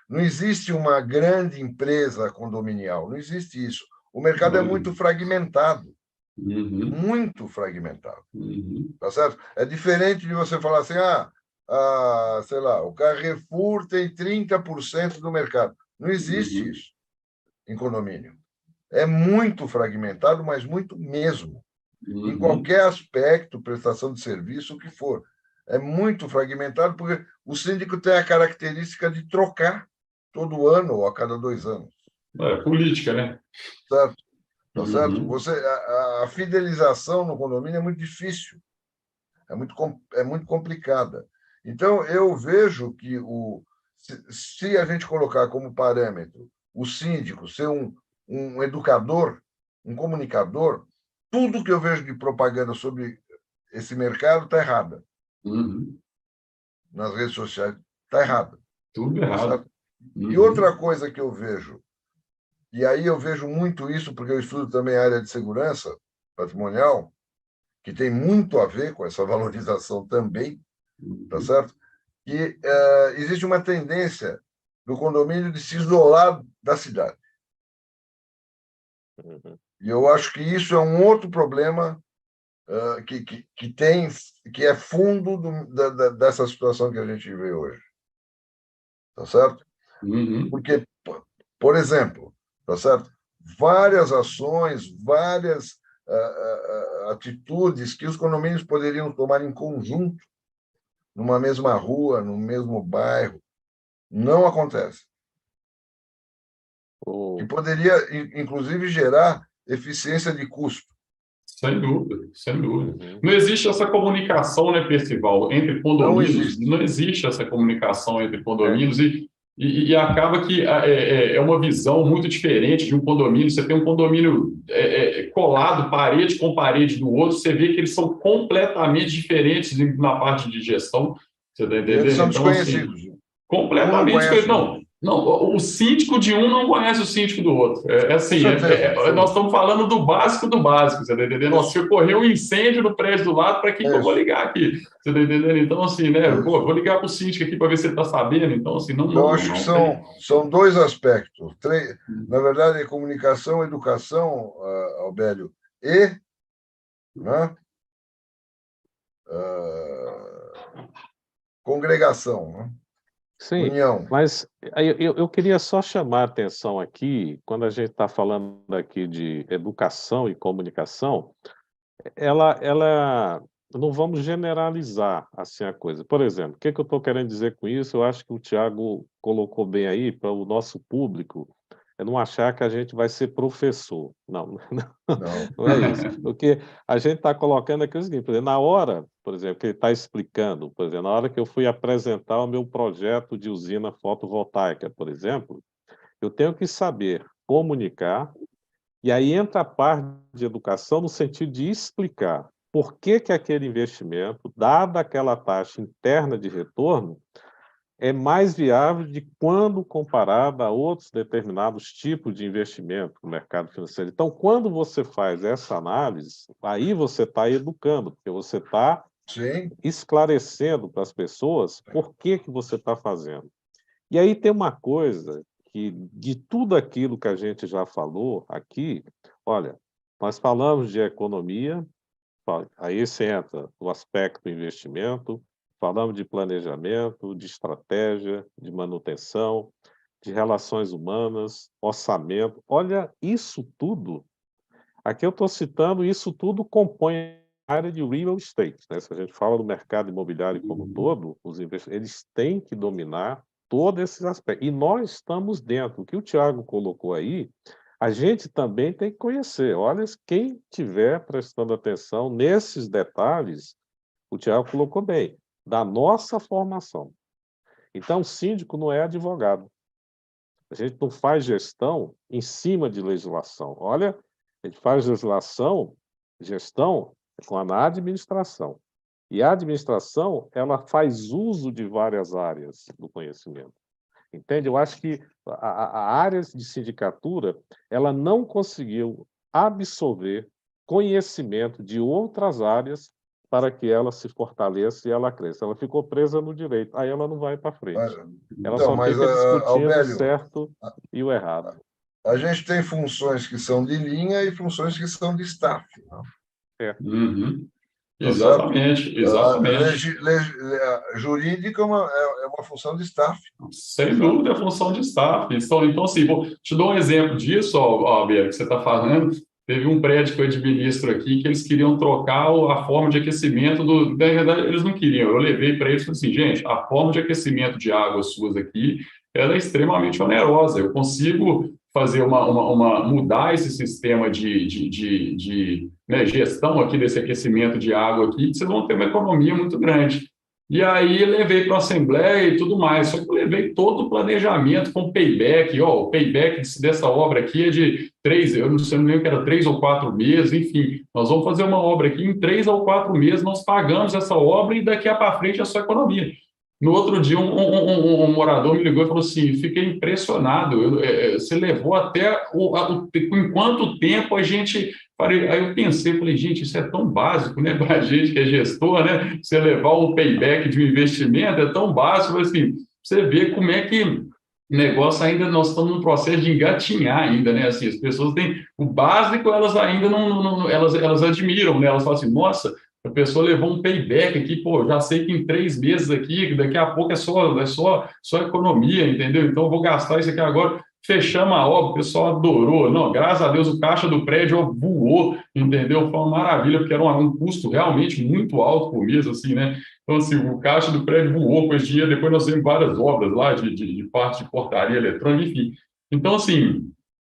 não existe uma grande empresa condominial, não existe isso. O mercado é muito fragmentado, muito fragmentado, tá certo? É diferente de você falar assim, sei lá, o Carrefour tem 30% do mercado. Não existe isso em condomínio. É muito fragmentado, mas muito mesmo. Em qualquer aspecto, prestação de serviço, o que for. É muito fragmentado, porque o síndico tem a característica de trocar todo ano ou a cada 2 anos. É política, né? Certo? Tá certo? A fidelização no condomínio é muito difícil, é muito complicada. Então, eu vejo que se a gente colocar como parâmetro o síndico ser um educador, um comunicador, tudo que eu vejo de propaganda sobre esse mercado está errada. Nas redes sociais está errada. Tudo errado. E outra coisa que eu vejo, e aí eu vejo muito isso porque eu estudo também a área de segurança patrimonial, que tem muito a ver com essa valorização também, tá certo? Que existe uma tendência do condomínio de se isolar da cidade. E eu acho que isso é um outro problema que é fundo dessa situação que a gente vê hoje. Tá certo? Porque Por exemplo, tá certo? Várias ações, várias atitudes que os condomínios poderiam tomar em conjunto, numa mesma rua, no mesmo bairro, não acontece. E poderia, inclusive, gerar eficiência de custo. Sem dúvida, sem dúvida. Não existe essa comunicação, né, Percival, entre condomínios. Não existe essa comunicação entre condomínios e acaba que é uma visão muito diferente de um condomínio. Você tem um condomínio colado, parede com parede do outro, você vê que eles são completamente diferentes na parte de gestão. Você está entendendo? Eles são então, desconhecidos. Assim, completamente diferentes. Não, o síndico de um não conhece o síndico do outro. Nós estamos falando do básico, você está entendendo? Se ocorreu um incêndio no prédio do lado, para quem que eu vou ligar aqui? Você está entendendo? Então, assim, né? Vou ligar para o síndico aqui para ver se ele está sabendo. Então, assim, Eu acho que são dois aspectos. Na verdade, é comunicação, educação, Albélio, e congregação, né? Sim, união. Mas eu queria só chamar a atenção aqui, quando a gente está falando aqui de educação e comunicação, não vamos generalizar assim a coisa. Por exemplo, o que eu estou querendo dizer com isso? Eu acho que o Tiago colocou bem aí para o nosso público, não achar que a gente vai ser professor. Não é isso. Porque a gente está colocando aqui o seguinte, por exemplo, na hora, por exemplo, que ele está explicando, por exemplo, na hora que eu fui apresentar o meu projeto de usina fotovoltaica, por exemplo, eu tenho que saber comunicar, e aí entra a parte de educação no sentido de explicar por que aquele investimento, dada aquela taxa interna de retorno, é mais viável de quando comparado a outros determinados tipos de investimento no mercado financeiro. Então, quando você faz essa análise, aí você está educando, porque você está esclarecendo para as pessoas por que você está fazendo. E aí tem uma coisa que, de tudo aquilo que a gente já falou aqui, olha, nós falamos de economia, aí você entra no aspecto investimento, falamos de planejamento, de estratégia, de manutenção, de relações humanas, orçamento. Olha, isso tudo, aqui eu estou citando, isso tudo compõe a área de real estate. Né? Se a gente fala do mercado imobiliário como um todo, os investidores eles têm que dominar todos esses aspectos. E nós estamos dentro. O que o Tiago colocou aí, a gente também tem que conhecer. Olha, quem estiver prestando atenção nesses detalhes, o Tiago colocou bem, da nossa formação. Então, o síndico não é advogado. A gente não faz gestão em cima de legislação. Olha, a gente faz gestão com a administração. E a administração, ela faz uso de várias áreas do conhecimento. Entende? Eu acho que a área de sindicatura, ela não conseguiu absorver conhecimento de outras áreas para que ela se fortaleça e ela cresça. Ela ficou presa no direito, aí ela não vai para frente. Ela só fica discutindo o certo e o errado. A gente tem funções que são de linha e funções que são de staff. Exatamente. A jurídica é uma função de staff. Sem dúvida, é função de staff. Então assim, te dou um exemplo disso, Alberto, que você está falando. Teve um prédio que eu administro aqui que eles queriam trocar a forma de aquecimento na verdade, eles não queriam. Eu levei para eles e falei assim, gente, a forma de aquecimento de águas suas aqui, ela é extremamente onerosa. Eu consigo fazer mudar esse sistema de gestão aqui desse aquecimento de água aqui, que vocês vão ter uma economia muito grande. E aí levei para a Assembleia e tudo mais, só que eu levei todo o planejamento com payback, o payback dessa obra aqui é de 3, eu não sei, não lembro que era 3 ou 4 meses, enfim, nós vamos fazer uma obra aqui, em 3 ou 4 meses nós pagamos essa obra e daqui para frente a sua economia. No outro dia, um morador me ligou e falou assim, fiquei impressionado, você levou até em quanto tempo a gente... Aí eu pensei, falei, gente, isso é tão básico, né, para a gente que é gestor, né, você levar um payback de um investimento é tão básico, assim, você vê como é que o negócio ainda, nós estamos num processo de engatinhar ainda, né, assim, as pessoas têm, o básico elas ainda elas admiram, né, elas falam assim, nossa, a pessoa levou um payback aqui, pô, já sei que em 3 meses aqui, daqui a pouco é só economia, entendeu? Então eu vou gastar isso aqui agora. fechamos a obra, o pessoal adorou. Não, graças a Deus o caixa do prédio voou, entendeu? Foi uma maravilha, porque era um custo realmente muito alto por mês, assim, né? Então, assim, o caixa do prédio voou com esse dinheiro. Depois nós temos várias obras lá de parte de portaria eletrônica, enfim. Então, assim,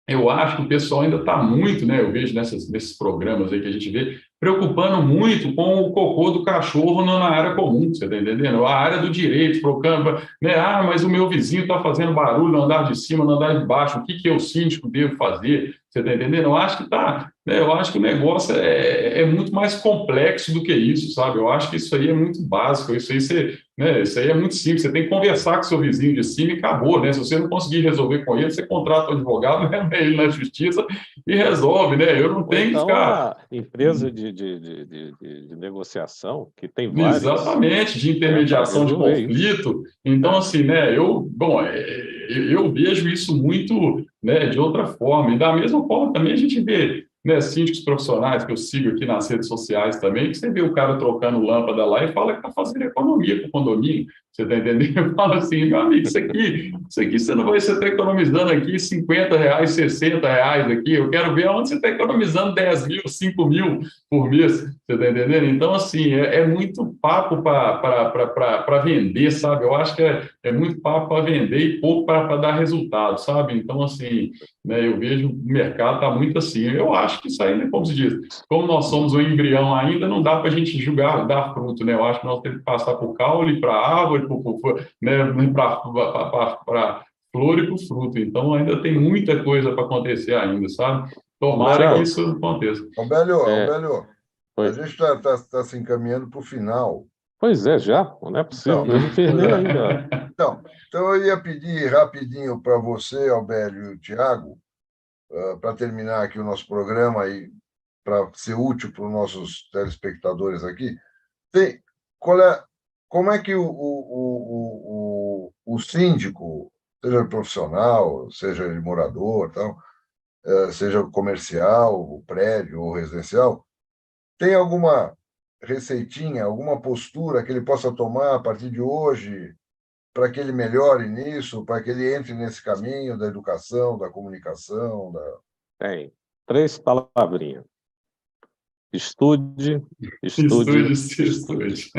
eu acho que o pessoal ainda está muito, né? Eu vejo nesses programas aí que a gente vê, preocupando muito com o cocô do cachorro na área comum, você está entendendo? A área do direito, trocando, né? Ah, mas o meu vizinho está fazendo barulho no andar de cima, no andar de baixo, o que que eu, síndico, devo fazer? Você está entendendo? Eu acho que né? Eu acho que o negócio é muito mais complexo do que isso, sabe? Eu acho que isso aí é muito básico, isso aí né? Isso aí é muito simples. Você tem que conversar com seu vizinho de cima e acabou, né? Se você não conseguir resolver com ele, você contrata um advogado, leva ele na justiça e resolve, né? Eu não tenho que Então, ficar. a empresa de negociação, que tem várias, Exatamente, de né, para intermediação de resolver isso. conflito. Então, É, assim, né, eu vejo isso muito, né, de outra forma. E da mesma forma também a gente vê, né, síndicos profissionais que eu sigo aqui nas redes sociais também, que você vê o cara trocando lâmpada lá e fala que está fazendo economia com o condomínio. Você está entendendo? Eu falo assim, meu amigo, isso aqui você está economizando aqui R$ 50, R$ 60 aqui. Eu quero ver onde você está economizando 10 mil, 5 mil por mês, você está entendendo? Então, assim, é muito papo para vender, sabe? Eu acho que é muito papo para vender e pouco para dar resultado, sabe? Então, assim, né, eu vejo o mercado está muito assim. Eu acho que isso aí, né, como se diz, como nós somos um embrião ainda, não dá para a gente julgar, dar fruto, né? Eu acho que nós temos que passar por caule, para árvore, né, para flor e para o fruto. Então, ainda tem muita coisa para acontecer ainda, sabe? Tomara que Marcelo, isso aconteça. é, Albélio, a foi. gente está se encaminhando para o final. Pois é, já, não é possível, Então, eu não fiz pois nem é. ainda. Então, eu ia pedir rapidinho para você, Albélio e o Tiago, para terminar aqui o nosso programa e para ser útil para os nossos telespectadores aqui, tem, qual é, como é que o síndico, seja profissional, seja ele morador, tal, seja comercial, o prédio ou residencial, tem alguma receitinha, alguma postura que ele possa tomar a partir de hoje para que ele melhore nisso, para que ele entre nesse caminho da educação, da comunicação, da... Tem 3 palavrinhas. Estude, Estude, estude, estude. estude.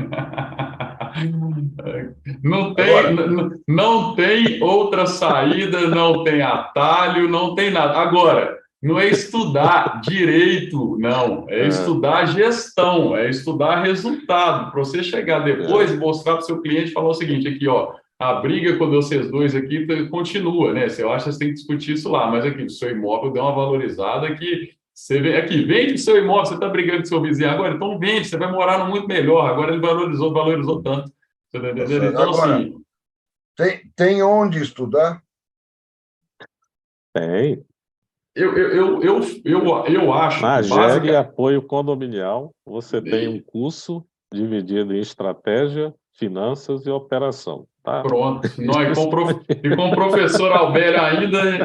Agora, Não tem outra saída, não tem atalho, não tem nada. Agora, não é estudar direito, não. É É, estudar gestão, é estudar resultado. Para você chegar depois é, e mostrar para o seu cliente e falar o seguinte: aqui, ó, a briga com vocês dois aqui continua, né? Eu acho que você tem que discutir isso lá, mas aqui, o seu imóvel deu uma valorizada aqui. Você vem aqui, vende o seu imóvel, você está brigando com seu vizinho agora, então vende, você vai morar no muito melhor. Agora ele valorizou tanto. Você está tá entendendo? certo. Então, Agora, assim, tem onde estudar? tem. eu acho Na que GEG básica. Apoio Condominial, você tem um curso dividido em estratégia, finanças e operação, tá? Pronto. Não, e com o Disponível. professor Albert ainda,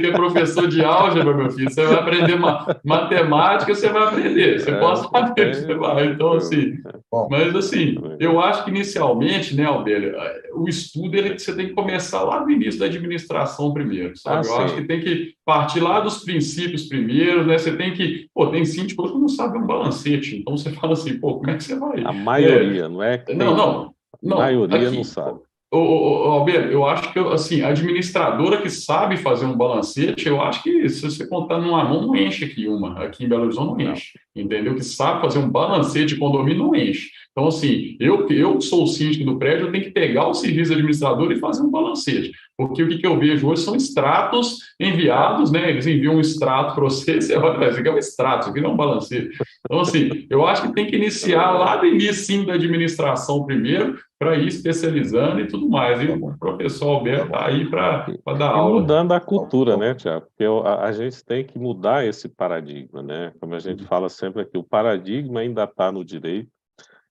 que é professor de álgebra, meu filho, você vai aprender matemática, você vai aprender, você pode saber, você Tem vai. Então, tranquilo. assim, Bom, mas assim, eu acho que inicialmente, né, Albert, o estudo você tem que começar lá do início da administração primeiro, Ah, sabe? Eu acho que sim. tem que partir lá dos princípios primeiro, né? Você tem que, pô, tem síndico que não sabe um balancete, então você fala assim, pô, como é que você vai? A maioria, não é que Não, tem um, não, não. A não, maioria não aqui. sabe. Alberto, eu acho que assim, a administradora que sabe fazer um balancete, eu acho que se você contar numa mão, não enche aqui uma. Aqui em Belo Horizonte não Não. enche. Entendeu? Que sabe fazer um balancete de condomínio não enche. Então, assim, eu sou o síndico do prédio, eu tenho que pegar o serviço administrador e fazer um balancete. Porque o que eu vejo hoje são extratos É. enviados, né? Eles enviam um extrato para você, você olha, isso aqui é um extrato, isso aqui não é um balancete. Então, assim, eu acho que tem que iniciar lá do início da administração primeiro, para ir especializando e tudo mais. E tá o bom, professor tá Alberto está bom. aí para dar E aula. mudando a Bom, cultura, bom. né, Tiago? Porque a gente tem que mudar esse paradigma, né? Como a gente fala sempre aqui, o paradigma ainda está no direito,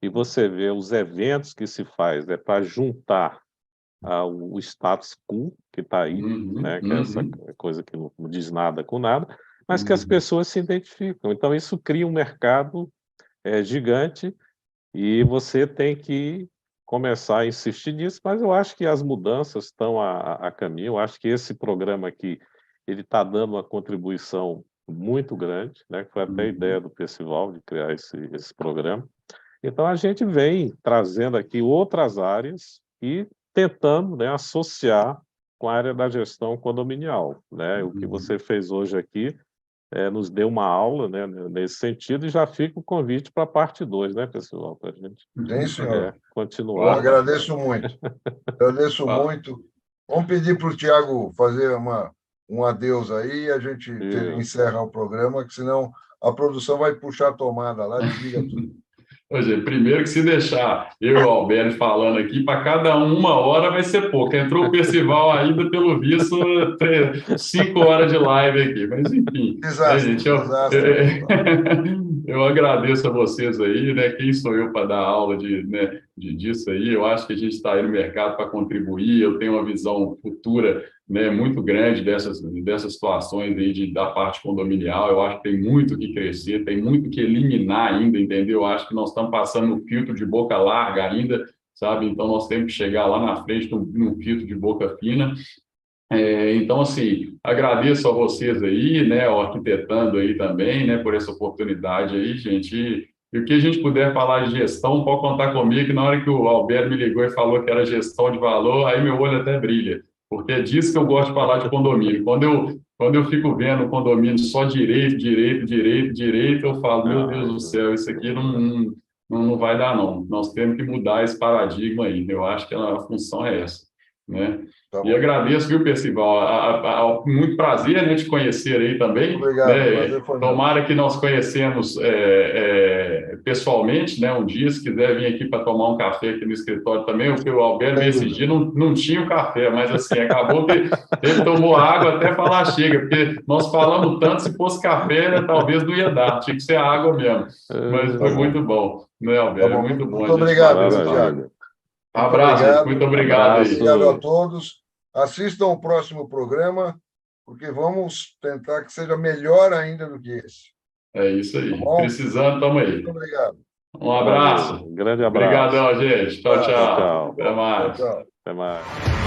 e você vê os eventos que se faz, é para juntar o status quo que está aí, Uhum, né? Que é essa uhum, coisa que não diz nada com nada, mas que as uhum. pessoas se identificam. Então, isso cria um mercado gigante, e você tem que começar a insistir nisso, mas eu acho que as mudanças estão a caminho. Eu acho que esse programa aqui, ele está dando uma contribuição muito grande, né? Que foi até a ideia do Percival de criar esse programa. Então, a gente vem trazendo aqui outras áreas e tentando, né, associar com a área da gestão condominial, né? O que você fez hoje aqui nos deu uma aula, né, nesse sentido, e já fica o convite para a parte 2, né, pessoal, para a gente Sim, senhor. Eu continuar. agradeço muito. Agradeço muito. Vamos pedir para o Tiago fazer um adeus aí e a gente encerra o programa, que senão a produção vai puxar a tomada lá, desliga tudo. Pois é, primeiro que se deixar eu e o Alberto falando aqui, para cada um 1 hora vai ser pouco. Entrou o Percival ainda, pelo visto, 5 horas de live aqui. Mas, enfim, Desastre, né, gente, desastre. eu agradeço a vocês aí, né? Quem sou eu para dar aula disso aí? Eu acho que a gente está aí no mercado para contribuir. Eu tenho uma visão futura, né, muito grande dessas situações aí da parte condominial. Eu acho que tem muito que crescer, tem muito que eliminar ainda, entendeu? Eu acho que nós estamos passando no filtro de boca larga ainda, sabe? Então, nós temos que chegar lá na frente num filtro de boca fina. Então, assim, agradeço a vocês aí, né, o Arquitetando aí também, né, por essa oportunidade aí, gente. E o que a gente puder falar de gestão, pode contar comigo, que na hora que o Alberto me ligou e falou que era gestão de valor, aí meu olho até brilha, porque é disso que eu gosto de falar de condomínio. Quando eu fico vendo o condomínio só direito, eu falo, meu Deus do céu, isso aqui não vai dar, não. Nós temos que mudar esse paradigma aí. Eu acho que a função é essa, né? E agradeço, viu, Percival? Muito prazer, né, te conhecer aí também. Obrigado, né? prazer foi meu. Tomara que nós conhecemos pessoalmente, né, um dia, se quiser vir aqui para tomar um café aqui no escritório também, porque o Alberto esse dia não tinha o café, mas assim, acabou que ele tomou água até falar chega, porque nós falamos tanto, se fosse café, talvez não ia dar, tinha que ser água mesmo. Mas foi muito bom, né, Alberto? Muito bom. Muito obrigado, Tiago. Abraço, gente. Muito obrigado aí. Obrigado a todos. Assistam o próximo programa, porque vamos tentar que seja melhor ainda do que esse. É isso aí. Tá, precisando, estamos aí. Muito obrigado. Um abraço. Um grande abraço. Obrigadão, gente. Tchau, tchau. Tchau. Até mais. Tchau. Até mais.